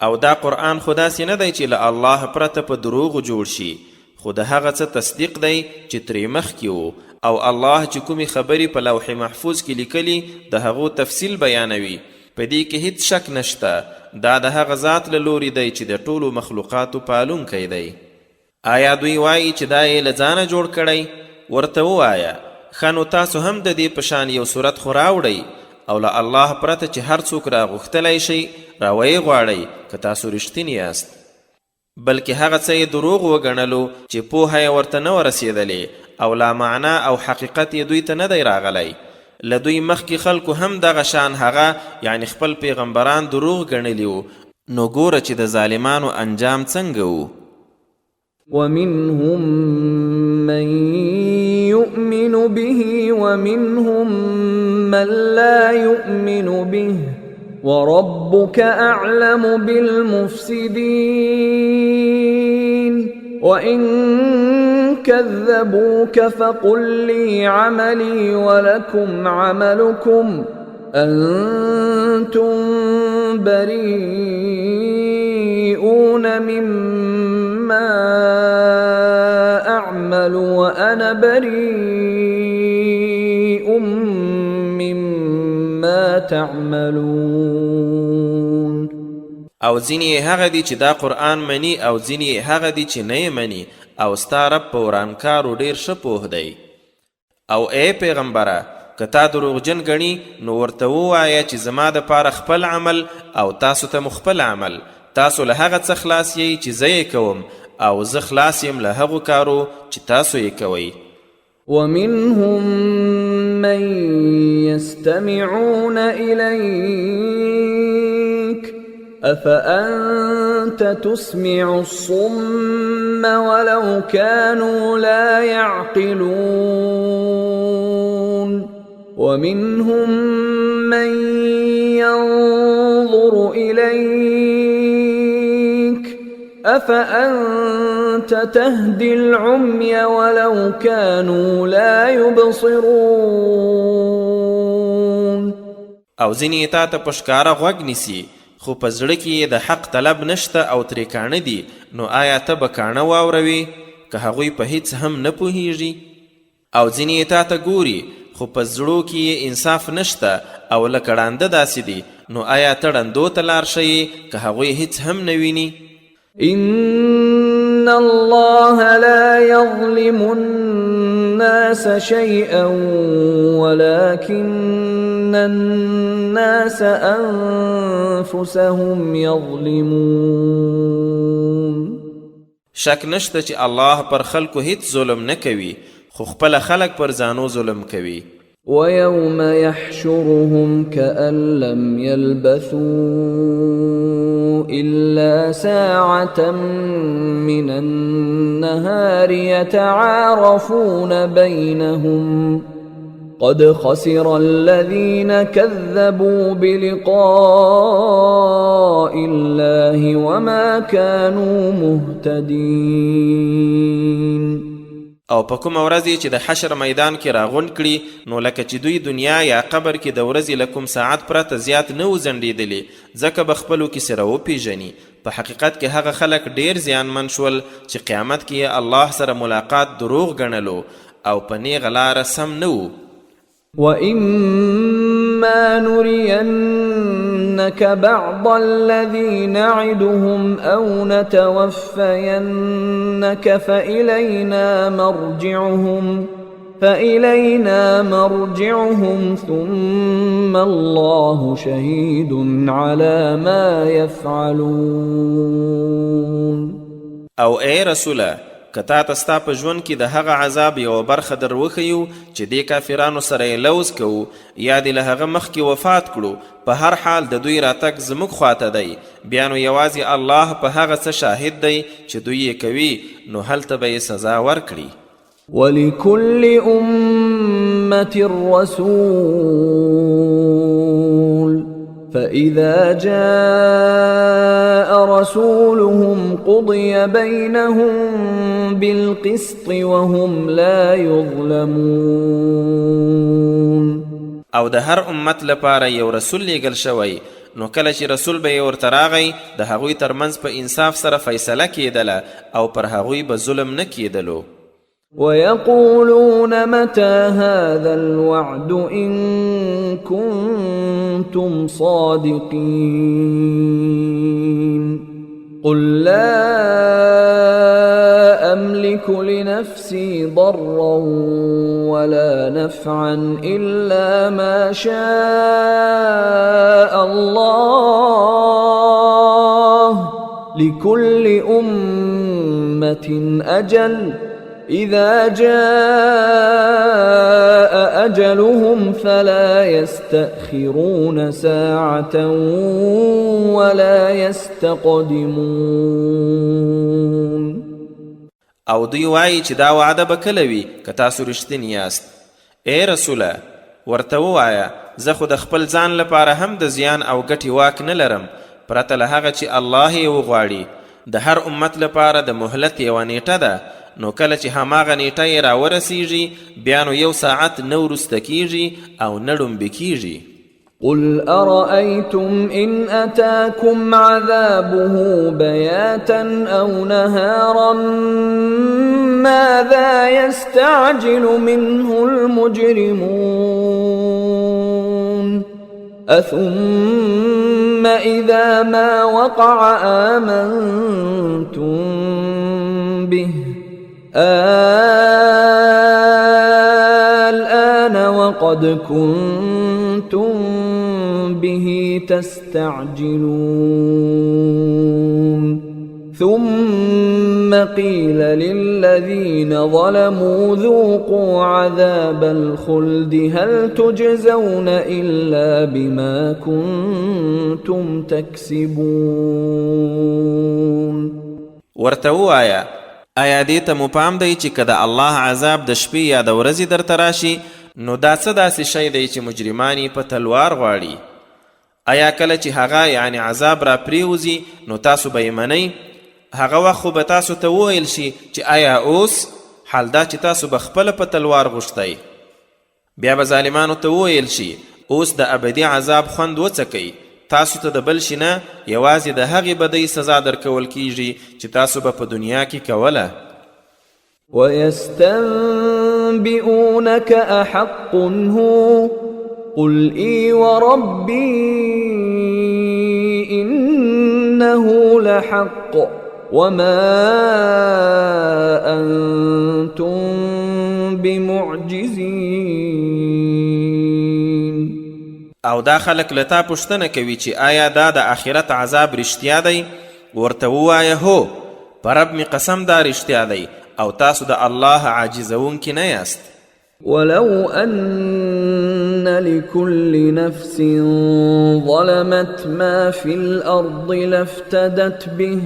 S2: او دا قرآن خدا سي نه دی چې له الله پرته په دروغ جوړ شي، خو د هغه څه تصدیق دی چې ترې مخکې وو، او الله چې کومې خبرې په لوح محفوظ کې لیکلي د هغو تفصیل بیانوي. په دې کې هیڅ شک نشته، دا د هغه ذات له لوري دی چې د ټولو مخلوقاتو پالونکی دی. آیا دوی وایي چې دا یې له ځانه جوړ کړی؟ ورته ووایه ښه نو تاسو هم د دې په شان یو صورت خو راوړئ او له الله پرته چې هر څوک راغوښتلی شي راویې غواړئ که تاسو رښتیني یاست. بلکې هغه څه یې دروغ وګڼلو چې پوهه یې ورته نه ورسېدلې او لا معنا او حقیقت یې دوی ته نه دی راغلی. له دوی مخکې خلکو هم دغه شان هغه یعنی خپل پیغمبران دروغ ګڼلي وو، نو ګوره چې د ظالمانو انجام څنګه وو.
S1: ومنهم من يؤمن به ومنهم من لا يؤمن به وربك أعلم بالمفسدين وإن كذبوك فقل لي عملي ولكم عملكم أنتم بريئون مما أعمل وأنا بريء مما تعملون.
S2: او ځینې هغه دي چې دا قرآن مني او ځینې هغه دي چې نه مني او ستا رب په ورانکارو ډیر ښه پوه دی. او ای پیغمبره که تا دروغجن ګڼي نو ورته ووایه چې زما دپاره خپل عمل او تاسو ته مو خپل عمل، تاسو له هغه څه خلاص یئ چې زه یې کوم او زه خلاص یم له هغو کارو چې تاسو یې کوئ.
S1: ومنهم من يستمعون إليك أفأنت تسمع الصم ولو كانوا لا يعقلون ومنهم من ينظر إليك أفأنت تهدي العمي ولو كانوا لا يبصرون.
S2: او ځینې تا ته په ښکاره غوږ نیسي خو په زړه کې د حق طلب نشته او ترې کاڼه دي، نو آیا ته به کاڼه واوروي که هغوی په هیڅ هم نه پوهیږي؟ او ځینې تا ته ګوري خو په زړو کې یې انصاف نشته او لکه ړانده داسې دي، نو آیا ته ړندو ته لار ښیې که هغوی هیڅ هم نه ویني؟
S1: إن الله لا يظلم الناس شيئا ولكن الناس أنفسهم يظلمون.
S2: شک نشته چې الله پر خلکو هیڅ ظلم نه کوي خو خپل خلک پر ځانو ظلم کوي.
S1: ويوم يحشرهم كأن لم يلبثوا إلا ساعة من النهار يتعارفون بينهم قد خسر الذين كذبوا بلقاء الله وما كانوا مهتدين.
S2: او په کومه ورځ چې د حشر میدان کې راغونډ کړي نو لکه چې دوی دنیا یا قبر کې د ورځې له کوم ساعت پرته زیات نه و ځنډېدلي ځکه به خپلو کې سره وپېژني. په حقیقت کې هغه خلک ډیر زیانمن شول چې قیامت کې یې الله سره ملاقات دروغ ګڼلو او په نیغه لاره سم نه و.
S1: وَإِمَّا نُرِيَنَّكَ بَعْضَ الَّذِي نَعِدُهُمْ أَوْ نَتَوَفَّيَنَّكَ فَإِلَيْنَا مَرْجِعُهُمْ ثُمَّ اللَّهُ شَهِيدٌ عَلَى مَا يَفْعَلُونَ.
S2: او ای رسوله که تا ته ستا په ژوند کې د هغه عذاب یوه برخه در وښیو چې دې کافرانو سره یې لوز کوو یا دې له هغه مخکې وفات کړو، په هر حال د دوی راتګ زموږ خواته دی، بیا نو یوازې الله په هغه څه شاهد دی چې دوی یې کوي، نو هلته به یې سزا ورکړي.
S1: وَلِكُلِّ أُمَّةٍ رَسُولٌ فَإِذَا جَاءَ رَسُولُهُمْ قُضِيَ بَيْنَهُم بِالْقِسْطِ وَهُمْ لَا يُظْلَمُونَ.
S2: او د هر امت لپاره یو رسول لیږل شوی، نو کله چې رسول به یې ورته راغی د هغوی ترمنځ په انصاف سره فیصله کېدله او پر هغوی به ظلم نه کېدلو.
S1: وَيَقُولُونَ مَتَى هَذَا الْوَعْدُ إِن كُنتُمْ صَادِقِينَ قُل لَّا أَمْلِكُ لِنَفْسِي ضَرًّا وَلَا نَفْعًا إِلَّا مَا شَاءَ اللَّهُ لِكُلِّ أُمَّةٍ أَجَلٌ إذا جاء أجلهم فلا يستأخرون ساعة ولا يستقدمون.
S2: او دوی وایي چې دا وعده به کله وي که تاسو رښتیني یاست. ای رسوله ورته ووایه زه خو د خپل ځان لپاره هم د زیان او ګټې واک نه لرم پرته له هغه چې الله یې وغواړي. د هر امت لپاره د مهلت یوه نیټه ده، نو کله چې هماغه نیټه یې راورسیږي بیا نو یو ساعت نه وروسته کیږي او نه ړومبې کیږي.
S1: قل أرأيتم إن أتاكم عذابه بياتا أو نهارا ماذا يستعجل منه المجرمون أثم إذا ما وقع آمنتم به الآن وقد كنتم به تستعجلون ثم قيل للذين ظلموا ذوقوا عذاب الخلد هل تجزون إلا بما كنتم تكسبون
S2: ورته ووایه آیا دې ته مو پام دی چې که د الله عذاب د شپې یا د ورځې درته راشي نو دا څه داسې شی دی چې مجرمان یې په تلوار غواړي آیا کله چې هغه یعنی عذاب را پریوزي نو تاسو به یې منئ هغه وخت خو به تاسو ته وویل شي چې آیا اوس حال دا چې تاسو به خپله په تلوار غوښتی بیا به ظالمانو ته وویل شي اوس د ابدي عذاب خوند وڅکئ تاسو ته د بل شي نه یوازې د هغې بدۍ سزا درکول کیږي چې تاسو به په دنیا کې کوله
S1: ويستنبئونك أحق هو قل إي وربي إنه لحق وما أنتم بمعجزين
S2: او دا خلک له تا پوښتنه کوي چې آیا دا د آخرت عذاب رښتیا دی ورته ووایه هو په رب مې قسم دا رښتیا دی او تاسو د الله عاجزونکي نه یاست
S1: ولو أن لكل نفس ظلمت ما في الأرض لافتدت به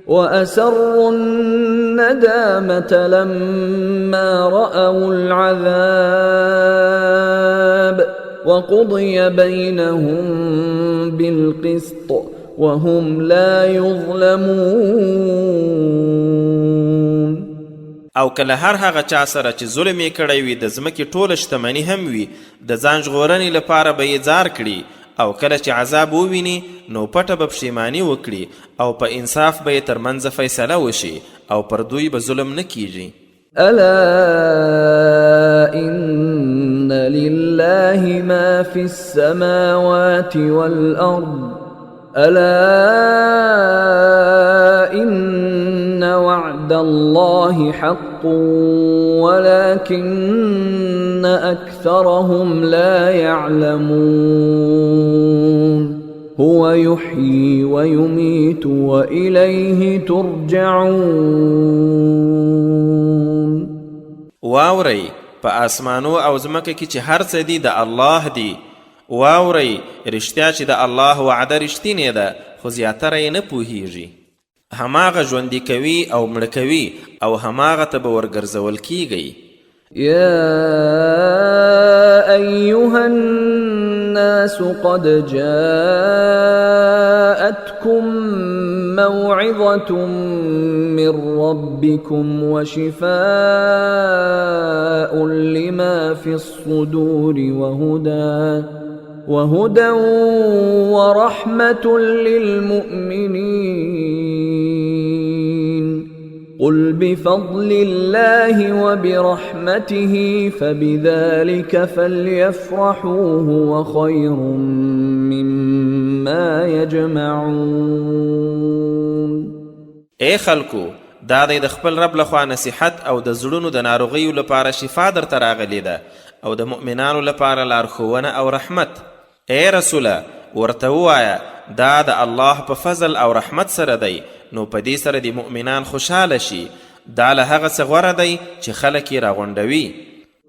S1: وأسروا الندامة لما رأوا العذاب وقضي بينهم بالقسط وهم لا يظلمون
S2: او کله هر هغه چا سره چې ظلم یې کړی وي د ځمکې ټوله شتمني هم وي د ځان ژغورنې لپاره به یې ځار کړي او کله چې عذاب وویني نو پټه به پښیماني وکړي او په انصاف به یې ترمنځه فیصله وشي او پر دوی به ظلم نه کیږي
S1: ألا إن لله ما في السماوات والأرض ألا إن وعد الله حق ولكن أكثرهم لا يعلمون هو يحيي ويميت وإليه ترجعون
S2: واورئ په آسمانو او ځمکه کې چې هر څه دي د الله دي واورئ رښتیا چې د الله وعده رښتینې ده خو زیاتره یې نه پوهیږي هماغه ژوندي کوي او مړه کوي او هماغه ته به ورګرځول کیږي
S1: يا أيها الناس قد جاءتكم موعظة من ربكم وشفاء لما في الصدور وهدى ورحمة للمؤمنين قل بفضل الله وبرحمته فبذلك فليفرحوا هو خير مما يجمعون
S2: ای خلکو دا دی د خپل رب لخوا نصیحت او د زړونو د ناروغیو لپاره شفا درته راغلې ده او د مؤمنانو لپاره لارښوونه او رحمت ای رسوله ورته ووایه دا د الله په فضل او رحمت سره دی نو په دې سره د مؤمنان خوشحاله شي دا له هغه څه غوره دی چې خلک یې راغونډوي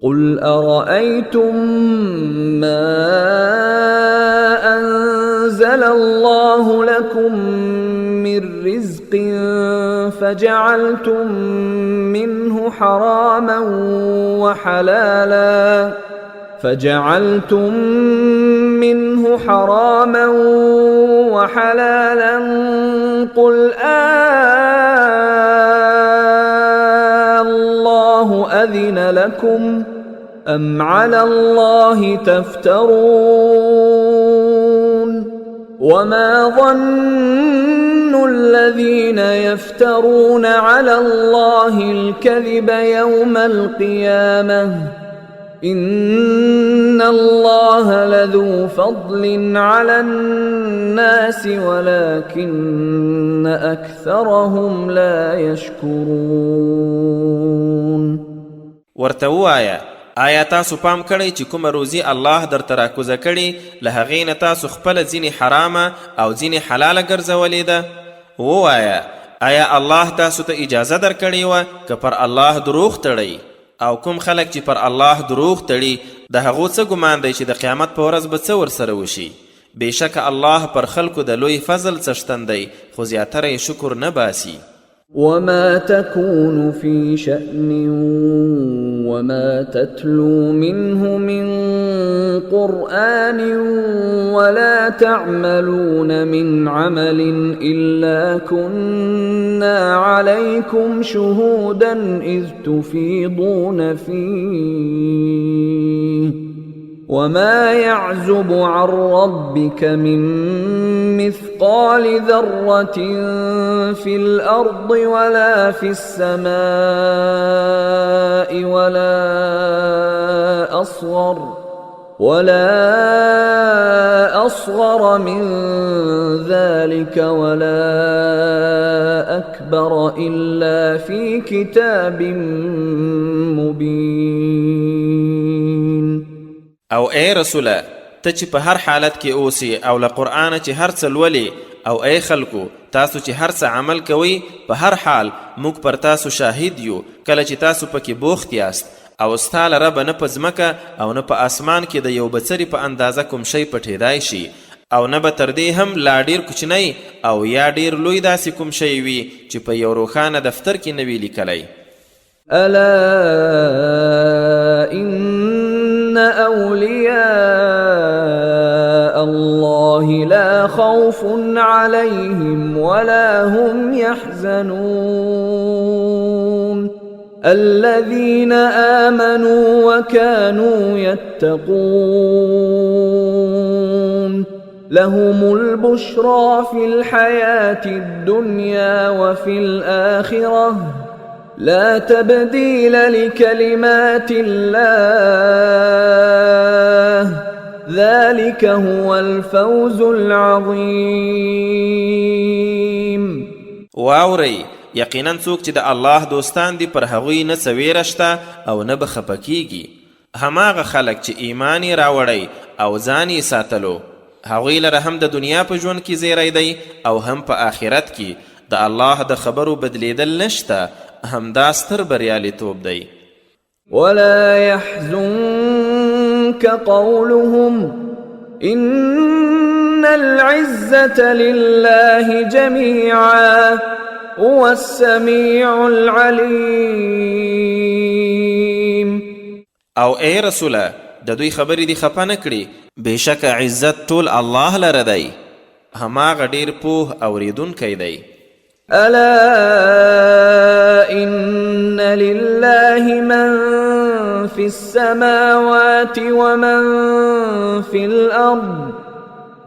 S1: قل أرأيتم ما أنزل الله لكم من رزق فجعلتم منه حراما وحلالا قل الله أذن لكم أم على الله تفترون وما ظن الذين يفترون على الله الكذب يوم القيامة إن الله لذو فضل على الناس ولكن أكثرهم لا يشكرون.
S2: ورته ووایه آیا تاسو پام کړئ چې کومه روزي الله درته راکوزه کړي له هغې نه تاسو خپله ځینې حرامه او ځینې حلاله ګرځولې ده؟ ووایه آیا الله تاسو ته اجازه درکړې وه که پر الله دروغ تړئ؟ او کوم خلک چې پر الله دروغ تړي د هغو څه ګمان دی چې د قیامت په ورځ به څه ورسره وشي؟ بېشکه الله پر خلکو د لوی فضل څښتن دی خو زیاتره یې شکر نه باسي.
S1: وما تكون في شأن وما تتلو منه من قرآن ولا تعملون من عمل إلا كنا عليكم شهودا إذ تفيضون فيه وما يعزب عن ربك من مثقال ذرة في الأرض ولا في السماء ولا أصغر من ذلك ولا أكبر إلا في كتاب مبين.
S2: او ای رسوله ته چې په هر حالت کې اوسي او له قرآنه چې هر څه لولي او ای خلکو تاسو چې هر څه عمل کوئ په هر حال موږ پر تاسو شاهد یو کله چې تاسو پکې بوخت یاست او ستا له ربه نه په ځمکه او نه په اسمان کې د یو بڅري په اندازه کوم شی پټېدای شي او نه به تر دې هم لا ډېر کوچنی او یا ډېر لوی داسې کوم شی وي چې په یو روښانه دفتر کې نه وي لیکلی.
S1: الا إن أولياء الله لا خوف عليهم ولا هم يحزنون الذين آمنوا وكانوا يتقون لهم البشرى في الحياة الدنيا وفي الآخرة لا تبديل لكلمات الله ذلك هو الفوز العظيم.
S2: واوري یقینا څوک چې د الله دوستان دي پر هغوی نه څه ویره شته او نه به خفه کیږي. هماغه خلک چې ایمان یې راوړی او ځان یې ساتلو هغوی لره هم د دنیا په ژوند کې زیری دی او هم په آخرت کې د الله د خبرو بدلیدل نشته همدا ستر بریالیتوب دی.
S1: ولا يحزنك قولهم إن العزة لله جميعا هو السميع العليم.
S2: او ای رسوله د دوی خبرې دی خفه نه کړي بېشکه عزت ټول الله لره دی هماغه ډېر پوه اورېدونکی دی.
S1: ألا إن لله من في السماوات ومن في الأرض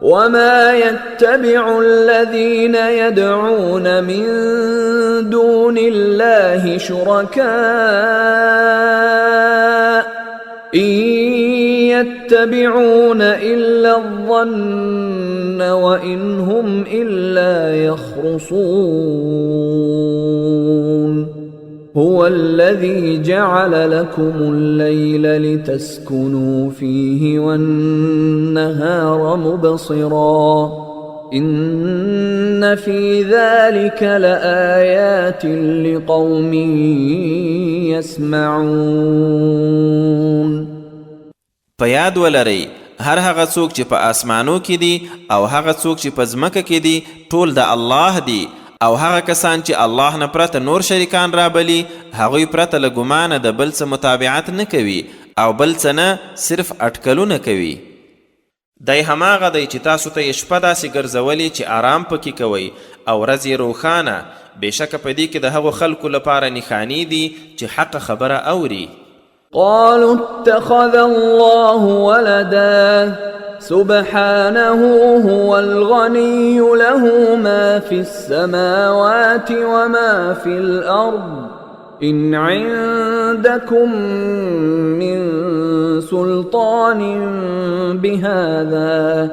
S1: وما يتبع الذين يدعون من دون الله شركاء إن يتبعون إلا الظن وإن هم إلا يخرصون هو الذي جعل لكم الليل لتسكنوا فيه والنهار مبصرا إن في ذلك لآيات لقوم يسمعون.
S2: په یاد ولرئ هر هغه څوک چې په آسمانو کې دي او هغه څوک چې په ځمکه کې دي ټول د الله دي او هغه کسان چې الله نه پرته نور شریکان رابلي هغوی پرته له ګمانه د بل څه متابعت نه کوي او بل څه نه صرف اټکلونه کوي. دی هماغه دی چې تاسو ته یې شپه داسې ګرځولې چې آرام پکې کوئ او ورځ یې روښانه بېشکه په دې کې د هغو خلکو لپاره نښانې دي چې حق خبره اوري.
S1: قالوا اتخذ الله ولدا سبحانه هو الغني له ما في السماوات وما في الأرض إن عندكم من سلطان بهذا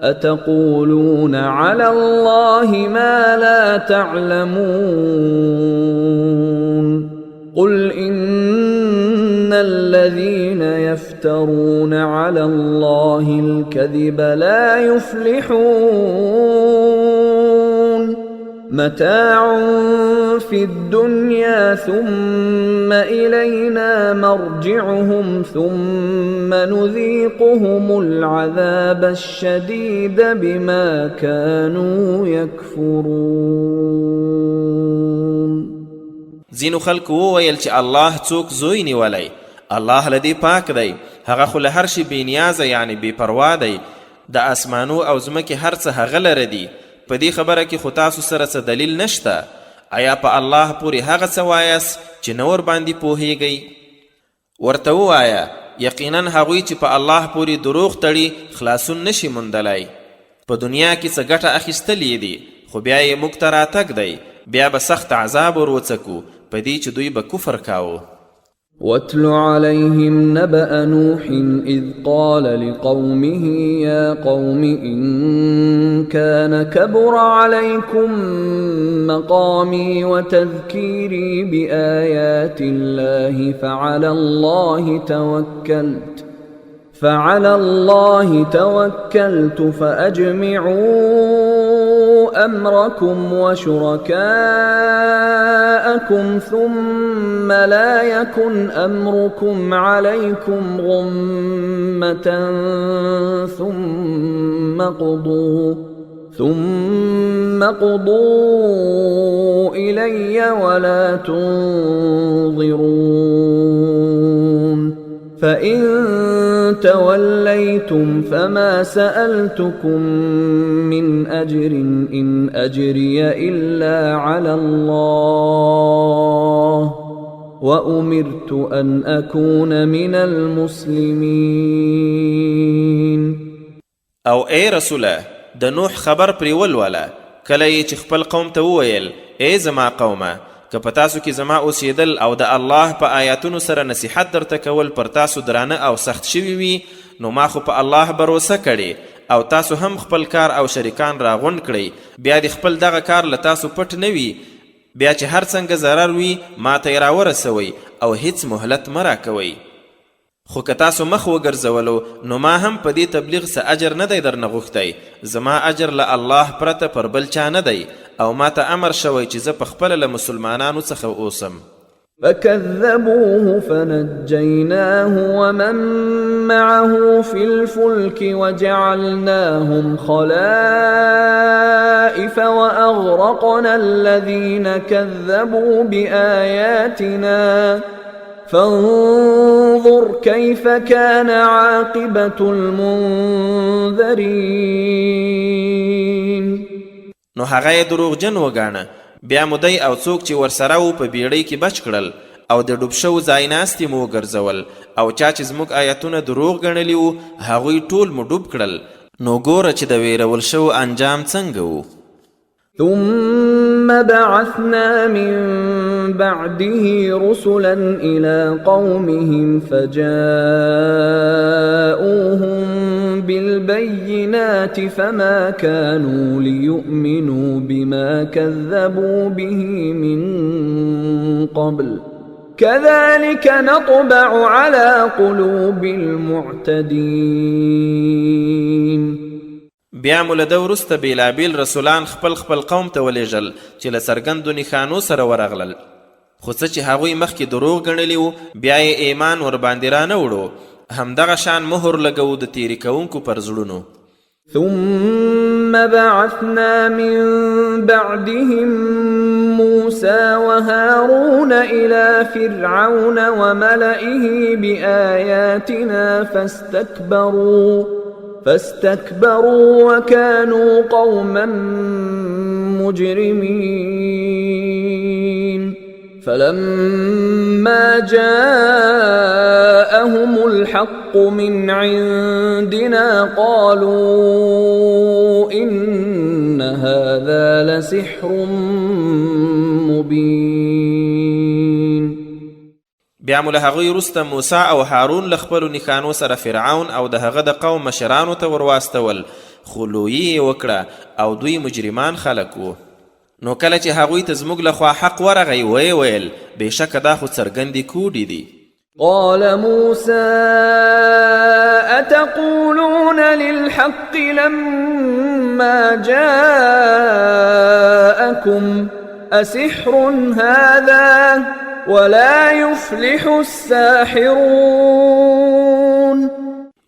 S1: أتقولون على الله ما لا تعلمون قل إن الذين يفترون على الله الكذب لا يفلحون متاع في الدنيا ثم إلينا مرجعهم ثم نذيقهم العذاب الشديد بما كانوا يكفرون.
S2: ځینو خلکو وویل چې الله څوک زوی نیولی، الله لدی پاک دی، هغه خو له هر شي بېنیازه یعنی بې پروا دی، د اسمانو او ځمکې هر څه هغه لره دي. په دې خبره کې خو تاسو سره څه دلیل نشته؟ آیا په الله پورې هغه څه وایاست چې نه ورباندې پوهیږئ؟ ورته ووایه یقینا هغوی چې په الله پورې دروغ تړي خلاصون نشي موندلی. په دنیا کې څه ګټه اخیستلې دي، خو بیا یې موږ ته راتګ دی، بیا به سخت عذاب ور وڅکو په دې چې دوی به کفر کاوه.
S1: واتل عليهم نبأ نوح إذ قال لقومه يا قوم إن كان كبر عليكم مقامي وتذكيري بآيات الله فعلى الله توكلت فأجمعوا أمركم وشركاءكم ثم لا يكن أمركم عليكم غمة ثم قضوا إلي ولا تنظرون فإن توليتم فما سألتكم من أجر إن أجري إلا على الله وأمرت أن أكون من المسلمين.
S2: او اے رسوله د نوح خبر پرې ولوله کله یې چې خپل قوم ته وویل ای زما قومه که په تاسو کې زما اوسېدل او د الله په آیاتونو سره نصیحت درته کول پر تاسو درانه او سخت شوي وي نو ما خو په الله بروسه کړې او تاسو هم خپل کار او شریکان راغونډ کړئ، بیا د خپل دغه کار له تاسو پټ نه وي، بیا چې هر څنګه ضرر وي ما ته یې راورسوئ او هیڅ مهلت مه راکوئ. خو که تاسو مخ وګرځولو نو ما هم په دې تبلیغ څه اجر نه دی درنه غوښتی، زما اجر له الله پرته پر بل چا نه دی او ما ته امر شوی چې زه پخپله له مسلمانانو څخه اوسم.
S1: فكذبوه فنجيناه ومن معه في الفلك وجعلناهم خلائف وأغرقنا الذين كذبوا بآياتنا فانظر كيف كان عاقبة المنذرين.
S2: نو هغه یې دروغجن وګاڼه، بیا مو دی او څوک چې ورسره و په بیړۍ کې بچ کړل او د ډوب شوو ځایناستې مو وګرځول او چا چې زموږ آیتونه دروغ ګڼلي وو هغوی ټول مو ډوب کړل. نو ګوره چې د ویرول شوو انجام څنګه و.
S1: ثم بعثنا من بعده رسلا إلى قومهم فجاءوهم بالبينات فما كانوا ليؤمنوا بما كذبوا به من قبل كذلك نطبع على قلوب المعتدين.
S2: بیا مو له ده وروسته بېلابېل رسولان خپل قوم ته ولېږل چې له څرګندو نښانو سره ورغلل، خو څه چې هغوی مخکې دروغ ګڼلي وو بیا یې ایمان ورباندې رانه وړو، همدغه شان مهر لګوو د تېرې کوونکو پر زړونو.
S1: ثم بعثنا من بعدهم موسى وهارون إلى فرعون وملئه بآياتنا فاستكبروا وكانوا قوما مجرمين. فلما جاءهم الحق من عندنا قالوا إن هذا لسحر مبين.
S2: بیا مو له هغوی وروسته موسی او هارون له خپلو نښانو سره فرعون او د هغه د قوم مشرانو ته ورواستول، خو لویي یې وکړه او دوی مجرمان خلک وو. نو کله چې هغوی ته زموږ لخوا حق ورغی ویې ویل بېشکه دا خو څرګندې کوډې دي.
S1: قال موسى أتقولون للحق لما جاءكم أسحر هذا ولا يفلح الساحرون.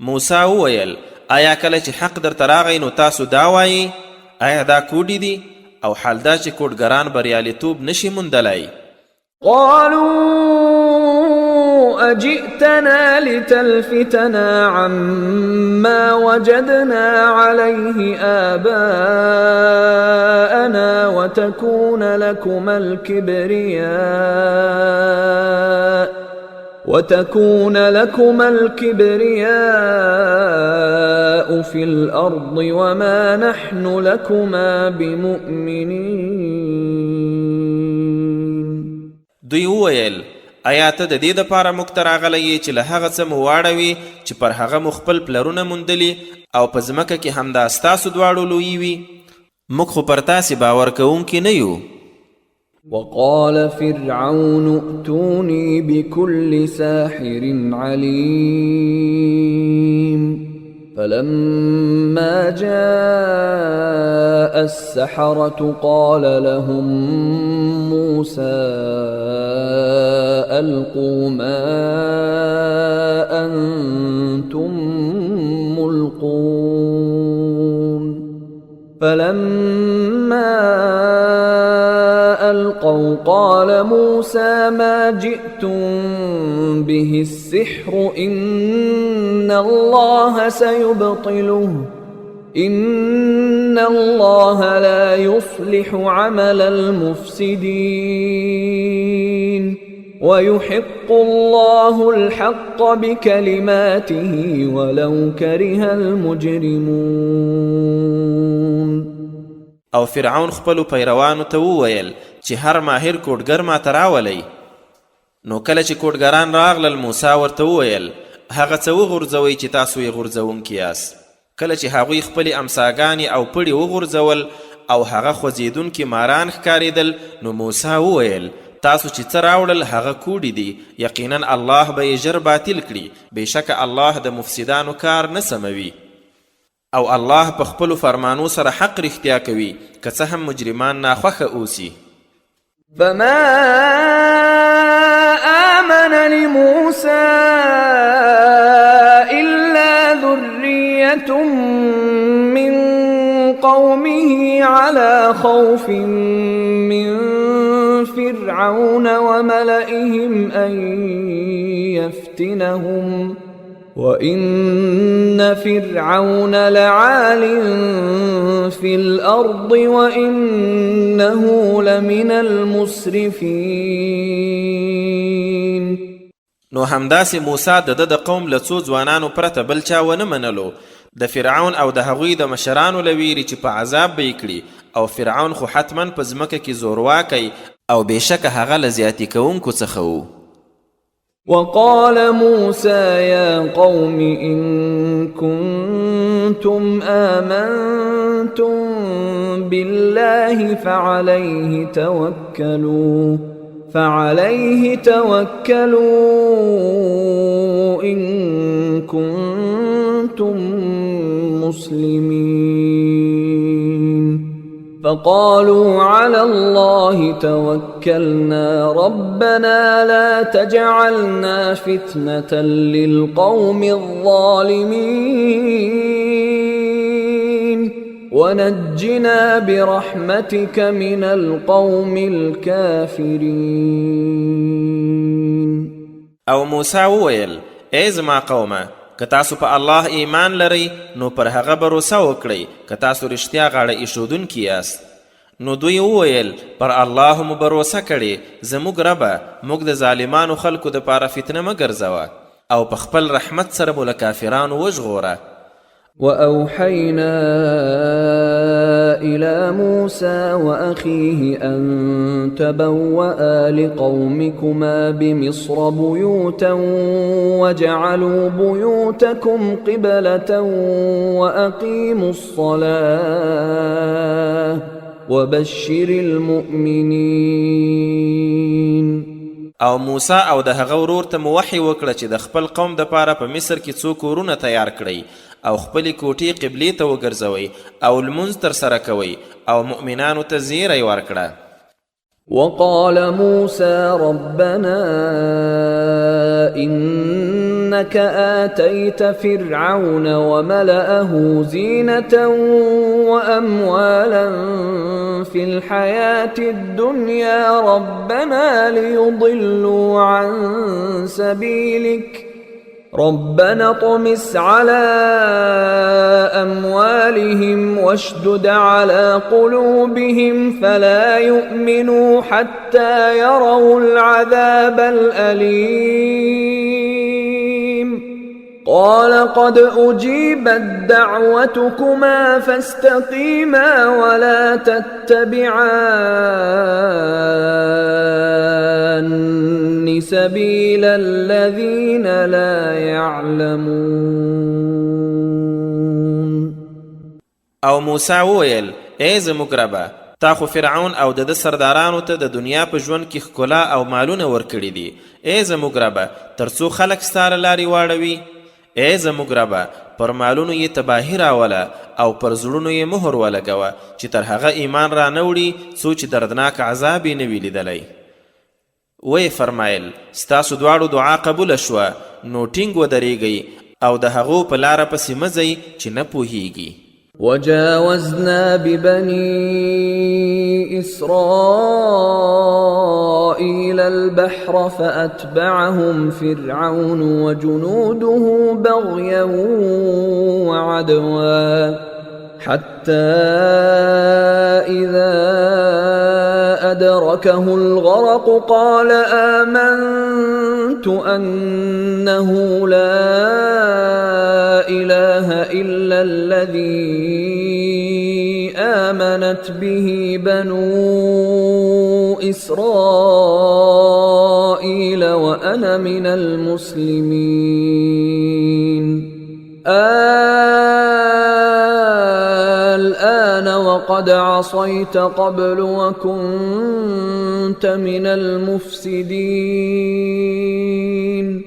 S2: موسی وویل آیا کله چې حق درته راغی نو تاسو دا وایي آیا دا کوډې دي او حال دا چې کوډګران بریالیتوب نشي موندلی؟
S1: قالوا أجئتنا لتلفتنا عما وجدنا عليه آباءنا وتكون لكما الكبرياء في الأرض وما نحن لكما بمؤمنين.
S2: دوی وویل آیا ته د دې دپاره موږ ته راغلی یې چې له هغه څه مو واړوي چې پر هغه مو خپل پلرونه موندلي او په ځمکه کې همدا ستاسو دواړو لویي وي؟ موږ خو پر تاسې باور کوونکي نه یو.
S1: وقال فرعون ائتوني بكل ساحر عليم. فلما جاء السحرة قال لهم موسى ألقوا ما أنتم ملقون. فلما ألقوا قال موسى ما جئتم به السحر إن الله سيبطله إن الله لا يصلح عمل المفسدين ويحق الله الحق بكلماته ولو كره المجرمون.
S2: او فرعون خپلو پیروانو ته وویل چې هر ماهر کوډګر ما ته راولئ. نو کله چې کوډګران راغلل موسی ورته وویل هغه څه وغورځوئ چې تاسو یې غورځوونکي یاست. کله چې هغوی خپلې امساګانې او پړې وغورځول او هغه خوځېدونکي ماران ښکارېدل نو موسی وویل تاسو چې څه راوړل هغه کوډې دي، یقینا الله به یې ژر باطل کړي. بېشکه الله د مفسدانو کار نه سموي او الله په خپلو فرمانو سره حق رښتیا کوي که څه هم مجرمان ناخوښه اوسي.
S1: فما آمن لموسى إلا ذرية من قومه على خوف من فرعون وملئهم أن يفتنهم وإن فرعون لعال في الأرض وإنه لمن المسرفين.
S2: نو همداسې موسی د د قوم له څو ځوانانو پرته بل چا ونه منلو، د فرعون او د هغوی د مشرانو له ویرې چې په عذاب به یې کړي، او فرعون خو حتما په ځمکه کې زورواکی او بېشکه هغه له زیاتې کوونکو څخه و.
S1: وقال موسى يا قوم إن كنتم آمنتم بالله فعليه توكلوا إن كنتم مسلمين. فقالوا على الله توكلنا ربنا لا تجعلنا فتنة للقوم الظالمين ونجنا برحمتك من القوم الكافرين.
S2: او موسی وویل ای زما قومه که تاسو په الله ایمان لرئ نو پر هغه بروسه وکړئ، که تاسو رښتیا غاړه ایښودونکي یاست. نو دوی وویل پر الله مو بروسه کړې زموږ ربه موږ د ظالمانو خلکو دپاره فتنه مه ګرځوه او په خپل رحمت سره مو له کافرانو وژغوره.
S1: وأوحينا إلى موسى وأخيه أن تبوأ لقومكما بمصر بيوتا وجعلوا بيوتكم قبلة وأقيموا الصلاة وبشر المؤمنين.
S2: او موسی او د هغه ورور ته مو وحی وکړه چې د خپل قوم دپاره په مصر کې څو کورونه تیار کړئ او خپلې کوټې قبلې ته وګرځوئ او لمونځ ترسره کوئ او مؤمنانو ته زیری ورکړه.
S1: وقال موسى ربنا إنك آتيت فرعون وملأه زينة وأموالا في الحياة الدنيا ربنا ليضلوا عن سبيلك ربنا اطمس على أموالهم واشدد على قلوبهم فلا يؤمنوا حتى يروا العذاب الأليم قال قد أجيبت دعوتكما فاستقيما ولا تتبعان سبيل الذين لا يعلمون.
S2: او موسی وویل ای زموږ ربه تا خو فرعون او د سردارانو ته د دنیا په ژوند کې ښکلا او مالونه ورکړي دي. ای زموږ ربه تر څو خلک ستا له لارې واړوي. ای زموږ ربه پر مالونو یې تباهي راوله او پر زړونو یې مهر ولګوه چې تر هغه ایمان را نه وړي څو چې دردناک عذاب یې نه وي لیدلی. وی فرمایل ستاسو دواړو دعا قبوله شوه نو ټینګ ودرېږئ او د هغو په لاره پسې مه ځئ چې نه پوهیږي.
S1: وجاوزنا ببني إسرائيل البحر فأتبعهم فرعون وجنوده بغيا وعدوا حتى إذا أدركه الغرق قال آمنت أنه لا إله إلا الذي آمنت به بنو إسرائيل وأنا من المسلمين. الآن وقد عصيت قبل وكنت من المفسدين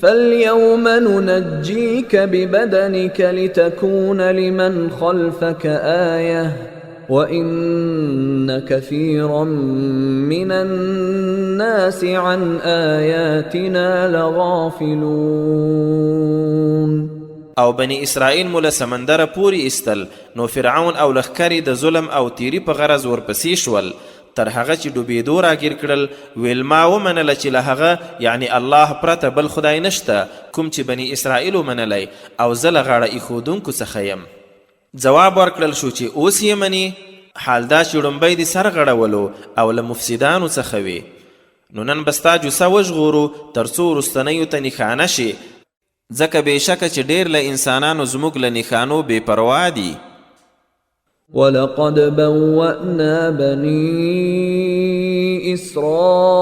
S1: فاليوم ننجيك ببدنك لتكون لمن خلفك آية وإن كثيرا من الناس عن آياتنا لغافلون.
S2: او بني اسرائیل مو له سمندره پورې ایستل نو فرعون او لښکرې د ظلم او تیری په غرض ورپسې شول تر هغه چې ډوبېدو راګیر کړل. ویل ما ومنله چې له هغه یعنی الله پرته بل خدای نشته کوم چې بني اسرائیل ومنلی او زه له غاړه ایښودونکو څخه یم. ځواب ورکړل شو چې اوس یې مني حال دا چې ړومبی دې سر غړولو او له مفسدانو څخه وي. نو نن به ستا جوسه وژغورو تر څو وروستنیو ته نښانه شي ځکه بېشکه چې ډېر له انسانانو زموږ له نښانو بې پروا دي.
S1: ولقد بوأنا بني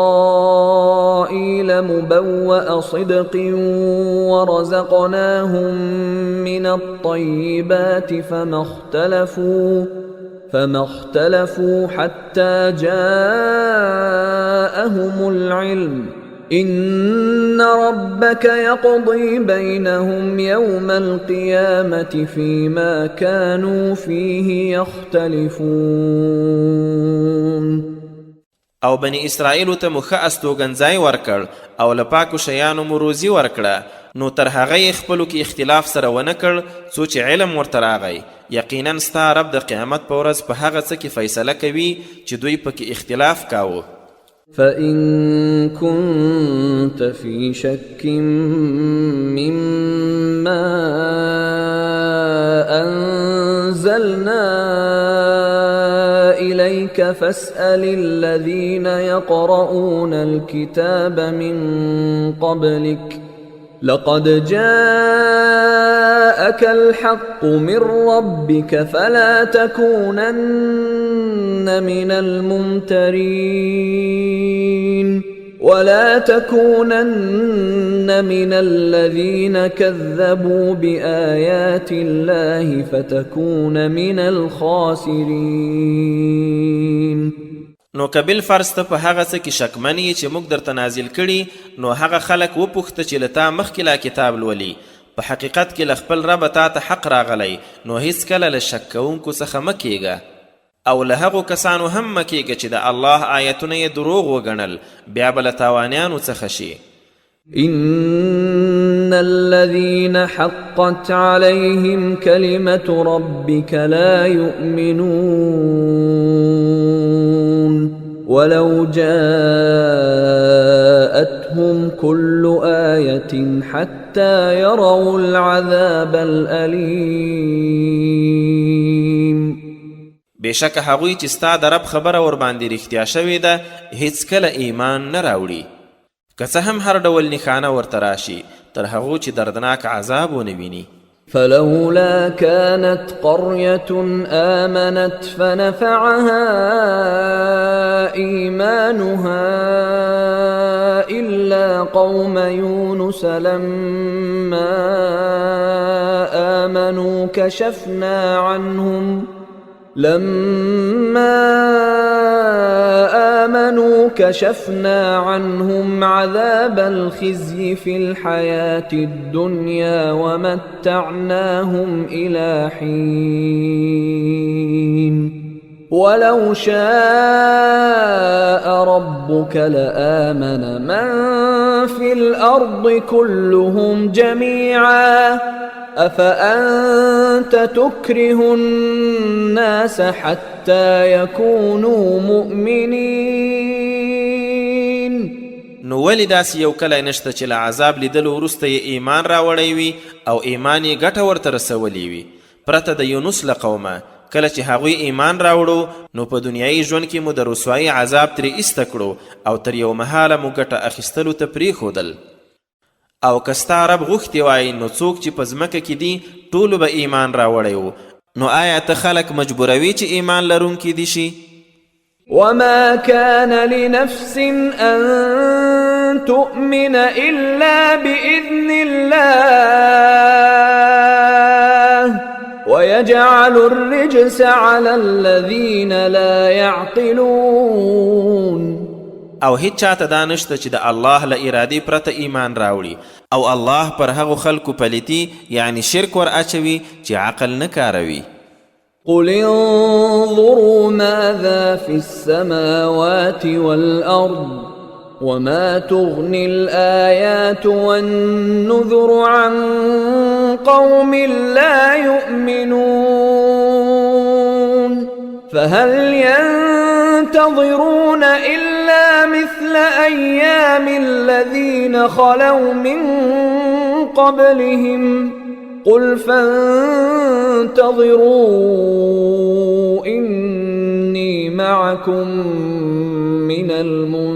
S1: إسرائيل مبوأ صدق ورزقناهم من الطيبات فما اختلفوا حتى جاءهم العلم إن ربك يقضي بينهم يوم القيامة فيما كانوا فيه يختلفون.
S2: او بني اسرائیلو ته مو ښه استوګنځای ورکړ او له پاکو شیانو مو روزي ورکړه نو تر هغه یې خپلو کې اختلاف سره ونه کړ څو چې علم ورته راغی. یقینا ستا رب د قیامت په ورځ په هغه څه کې فیصله کوي چې دوی پکې اختلاف کاوه.
S1: فإن كنت في شك مما أنزلنا إليك شك فاسأل الذين يقرؤون الكتاب من قبلك لقد جاءك الحق من ربك فلا تكونن من الممترين ولا تكونن من الذين كذبوا بآيات الله فتكون من الخاسرين.
S2: نو کبل فرض ته په هغه څه کې شکمن یې چې موږ درته نازل کړي، نو هغه خلک وپوښته چې له تا مخکې لا کتاب لولي، په حقیقت کې له خپل ربه تا ته حق راغلی، نو هیڅکله له شک کوونکو څخه مه کیږه، او له هغو کسانو هم مه کیږه چې د الله آیتونه یې دروغ وګڼل، بیا به له تاوانیانو څخه شي.
S1: إن الذين حقت عليهم كلمة ربك لا يؤمنون ولو جاءتهم كل آية حتى يروا العذاب الأليم.
S2: بشک هغوی چې ستا د رب خبره ور باندې رښتیا شوې ده هیڅکله ایمان نه راوړي، که څه هم هر ډول نښانه ورته راشي تر هغو چې دردناک عذاب ونه ویني.
S1: فلولا كانت قرية آمنت فنفعها إيمانها إلا قوم يونس لما آمنوا كشفنا عنهم عذاب الخزي في الحياة الدنيا ومتعناهم إلى حين ولو شاء ربك لآمن من في الأرض كلهم جميعا أفأنت تكره الناس حتى يكونوا مؤمنين.
S2: نو ولی داسې یو کلی نشته چې له عذاب لیدلو وروسته یې ایمان راوړی وي او ایمان یې ګټه ورته رسولی وي، پرته د یونس له قومه. کله چې هغوی ایمان راوړو نو په دنیایي ژوند کې مو د رسوایي عذاب ترې ایسته کړو او تر یو مهاله مو ګټه اخیستلو ته پرېښودل. او که ستا رب غوښتې وای نو څوک چې په ځمکه کې دي ټولو به ایمان راوړی و، نو آیا ته خلک مجبوروي چې ایمان لرونکي دي شي؟
S1: وما كان لنفس أن تؤمن إلا بإذن الله ويجعل الرجس على الذين لا يعقلون.
S2: او هیڅ چاته دا نشته چې د الله له ارادې پرته ایمان راوړي، او الله پر هغو خلکو پلیتي یعنی شرک ور اچوي چې عقل نه کاروي.
S1: قل انظروا ماذا في السماوات والأرض وما تغني الآيات والنذر عن قوم لا يؤمنون فهل ينتظرون إلا مثل أيام الذين خلوا من قبلهم قل فانتظروا إني معكم من المنتظرين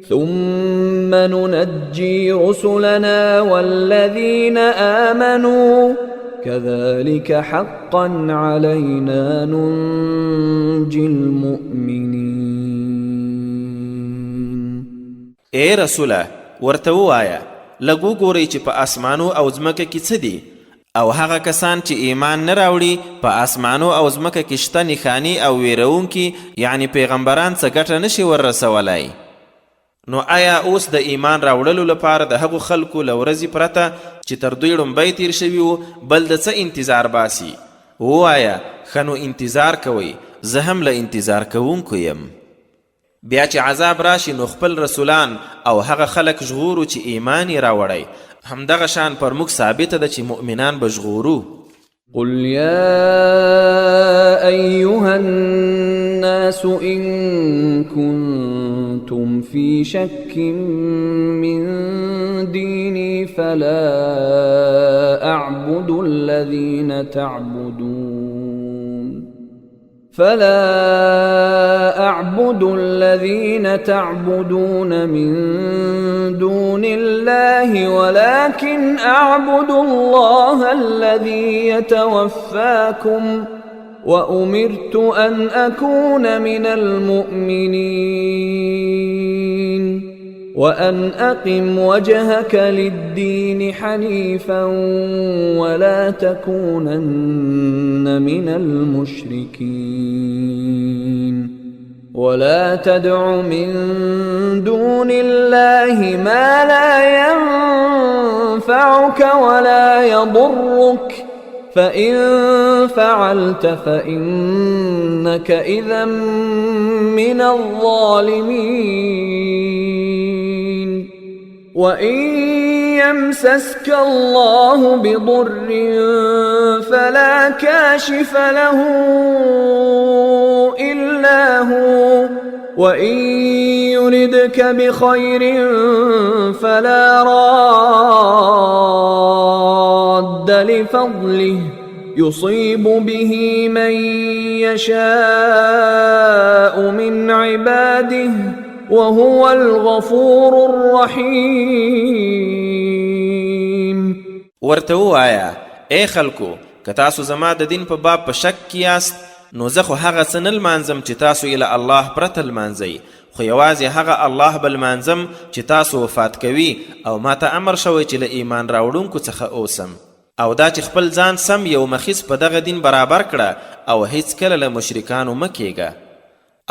S1: ثم ننجي رسلنا والذين آمنوا كذلك حقا علينا ننجي المؤمنين.
S2: اے رسوله ورته ووایه لږ وګورئ چې په اسمانو او ځمکه کې څه دي، او هغه کسان چې ایمان نه راوړي په اسمانو او ځمکه کې شته نښانې او ویرونکي یعنی پیغمبران څه ګټه نشي وررسولی. نو آیا اوس د ایمان راوړلو لپاره د هغو خلکو له ورځې پرته چې تر دوی ړومبی تیر شوي وو بل د څه انتظار باسي؟ ووایه ښه نو انتظار کوئ، زه هم له انتظار کوونکو یم. بیا چې عذاب راشي نو خپل رسولان او هغه خلک ژغورو چې ایمان یې راوړی، همدغه شان پر موږ ثابته ده چې مؤمنان به ژغورو.
S1: قل يا أيها الناس إن كنتم في شك من ديني فلا أعبد الذين تعبدون من دون الله ولكن أعبد الله الذي يتوفاكم وأمرت أن أكون من المؤمنين وأن أقم وجهك للدين حنيفا ولا تكونن من المشركين ولا تدع من دون الله ما لا ينفعك ولا يضرك فإن فعلت فإنك إذا من الظالمين وإن يمسسك الله بضر فلا كاشف له إلا هو وإن يردك بخير فلا راد لفضله يصيب به من يشاء من عباده وهو الغفور الرحيم.
S2: ورته ووایه ای خلکو که تاسو زما د دین په باب په شک کې یاست نو زه خو هغه څه نه لمانځم چې تاسو یې له الله پرته لمانځئ، خو یوازې هغه الله به لمانځم چې تاسو وفات کوي او ما ته امر شوی چې له ایمان راوړونکو څخه اوسم، او دا چې خپل ځان سم یو مخیص په دغه دین برابر کړه او هیڅکله له مشرکانو مه کیږه،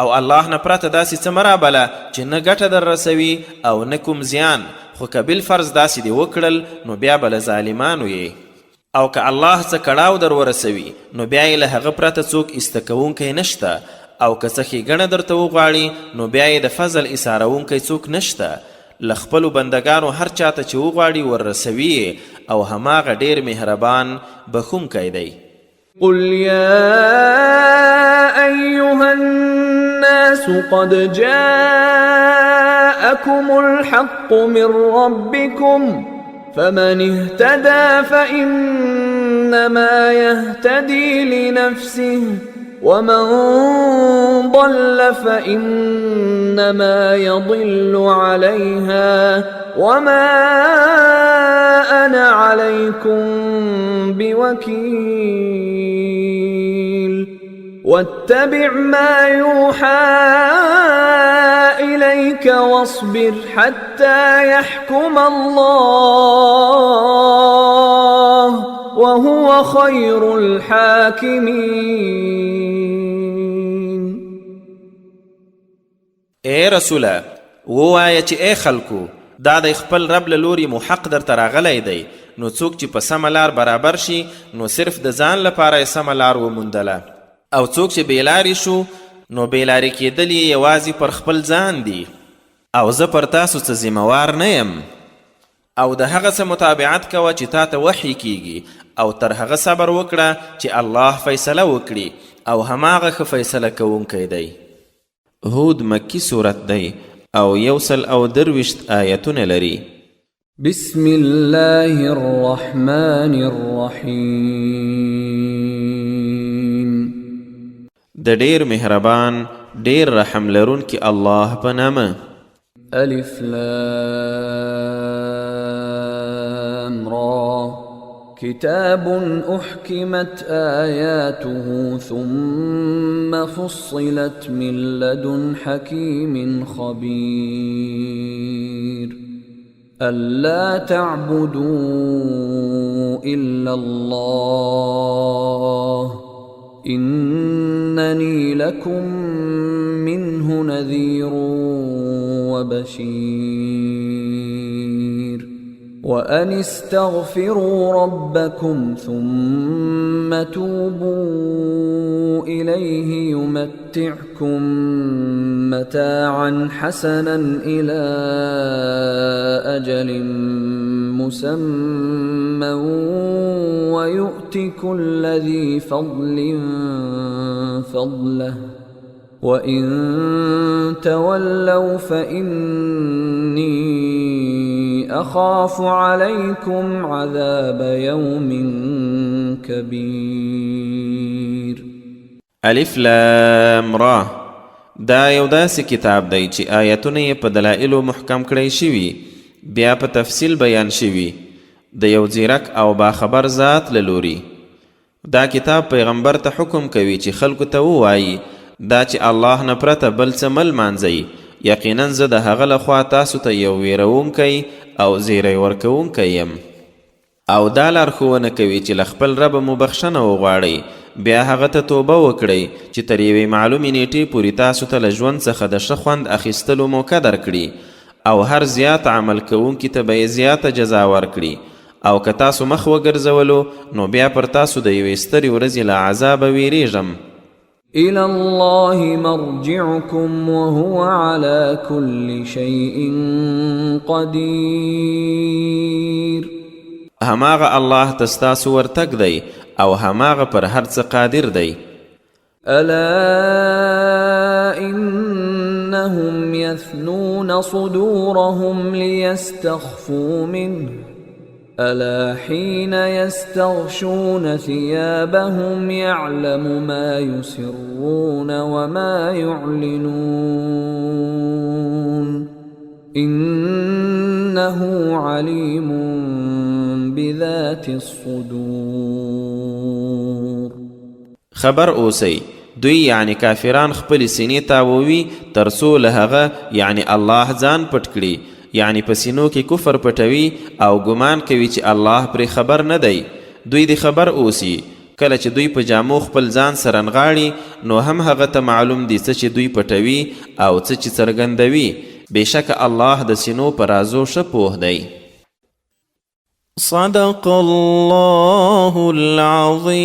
S2: او الله نه پرته داسې څه مه رابله چې نه ګټه در رسوي او نه کوم زیان، خو که بالفرض داسې دې وکړل نو بیا به له ظالمانو یې، او که الله څه کړاو در ورسوي نو بیا یې له هغه پرته څوک ایسته کوونکی نشته، او که څه ښېګڼه درته وغواړي نو بیا یې د فضل ایساروونکی څوک نشته، له خپلو بندګانو هر چاته چې وغواړي وررسوي او هماغه ډېر مهربان بخښونکی دی.
S1: قل يا أيها الناس قد جاءكم الحق من ربكم فمن اهتدى فإنما يهتدي لنفسه ومن ضل فإنما يضل عليها وما أنا عليكم بوكيل واتبع ما يوحى إليك واصبر حتى يحكم الله وهو خير الحاكمين.
S2: اے رسوله ووایه چې اے خلکو دا د خپل رب له لوري مو حق درته راغلی دی، نو څوک چې په سمه لار برابر شي نو صرف د ځان لپاره یې سمه لار وموندله، او څوک چې بېلارې شو نو بېلارې کېدل یې یوازې پر خپل ځان دي، او زه پر تاسو څه ذمهوار نه یم، او د هغه څه متابعت کوه چې تا ته وحی کیږي، او تر هغه صبر وکړه چې الله فیصله وکړي، او هماغه ښه فیصله کوونکی دی. هود مکی صورت دی او 123 آیتونه لري.
S1: بسم الله الرحمن الرحیم.
S2: د ډیر مهربان ډیر رحم لرونکي الله په نامه.
S1: الف لام را كتاب أحكمت آياته ثم فصلت من لدن حكيم خبير ألا تعبدوا إلا الله إنني لكم منه نذير وبشير وأن استغفروا ربكم ثم توبوا إليه يمتعكم متاعا حسنا إلى أجل مسمى ويؤت كل ذي فضل فضله وإن تولوا فإني أخاف عليكم عذاب يوم كبير.
S2: الف لام را. دا یو داسې کتاب دی چې آیتونه یې په دلایلو محکم کړی شوي، بیا په تفصیل بیان شوي د یو ځیرک او باخبر ذات له لوري. دا کتاب پیغمبر ته حکم کوي چې خلکو ته ووایي دا چې الله نه پرته بل څه مه لمانځئ، یقینا زه د هغه لخوا تاسو ته یو ویرونکی او زیری ورکوونکی یم. او دا لارښوونه کوي چې له خپل ربه مو بخښنه وغواړئ، بیا هغه ته توبه وکړئ چې تر یوې معلومې نیټې پورې تاسو ته له ژوند څخه د ښه خوند اخیستلو موقع درکړي، او هر زیات عمل کوونکي ته به یې زیاته جزا ورکړي. او که تاسو مخ وګرځولو نو بیا پر تاسو د یوې سترې ورځې له عذابه ویریږم.
S1: إلى الله مرجعكم وهو على كل شيء قدير.
S2: هماغه الله تستاسو ورتګ دی او هماغه پر هر څه قادر دی.
S1: ألا إنهم يثنون صدورهم ليستخفوا منه ألا حين يستغشون ثيابهم يعلم ما يسرون وما يعلنون إنه عليم بذات الصدور.
S2: خبر اوسی دوی یعنی کافران خپل سینې تاووي ترڅو له هغه یعنی الله ځان پټ کړي، یعنی په سینو کې کفر پټوي او ګمان کوي چې الله پرې خبر نه دی. دوی د خبر اوسي کله چې دوی په جامو خپل ځان سره نغاړي نو هم هغه ته معلوم دي څه چې دوی پټوي او څه چې څرګندوي. بېشکه الله د سینو په رازو ښه پوه دی. صدق الله العظیم.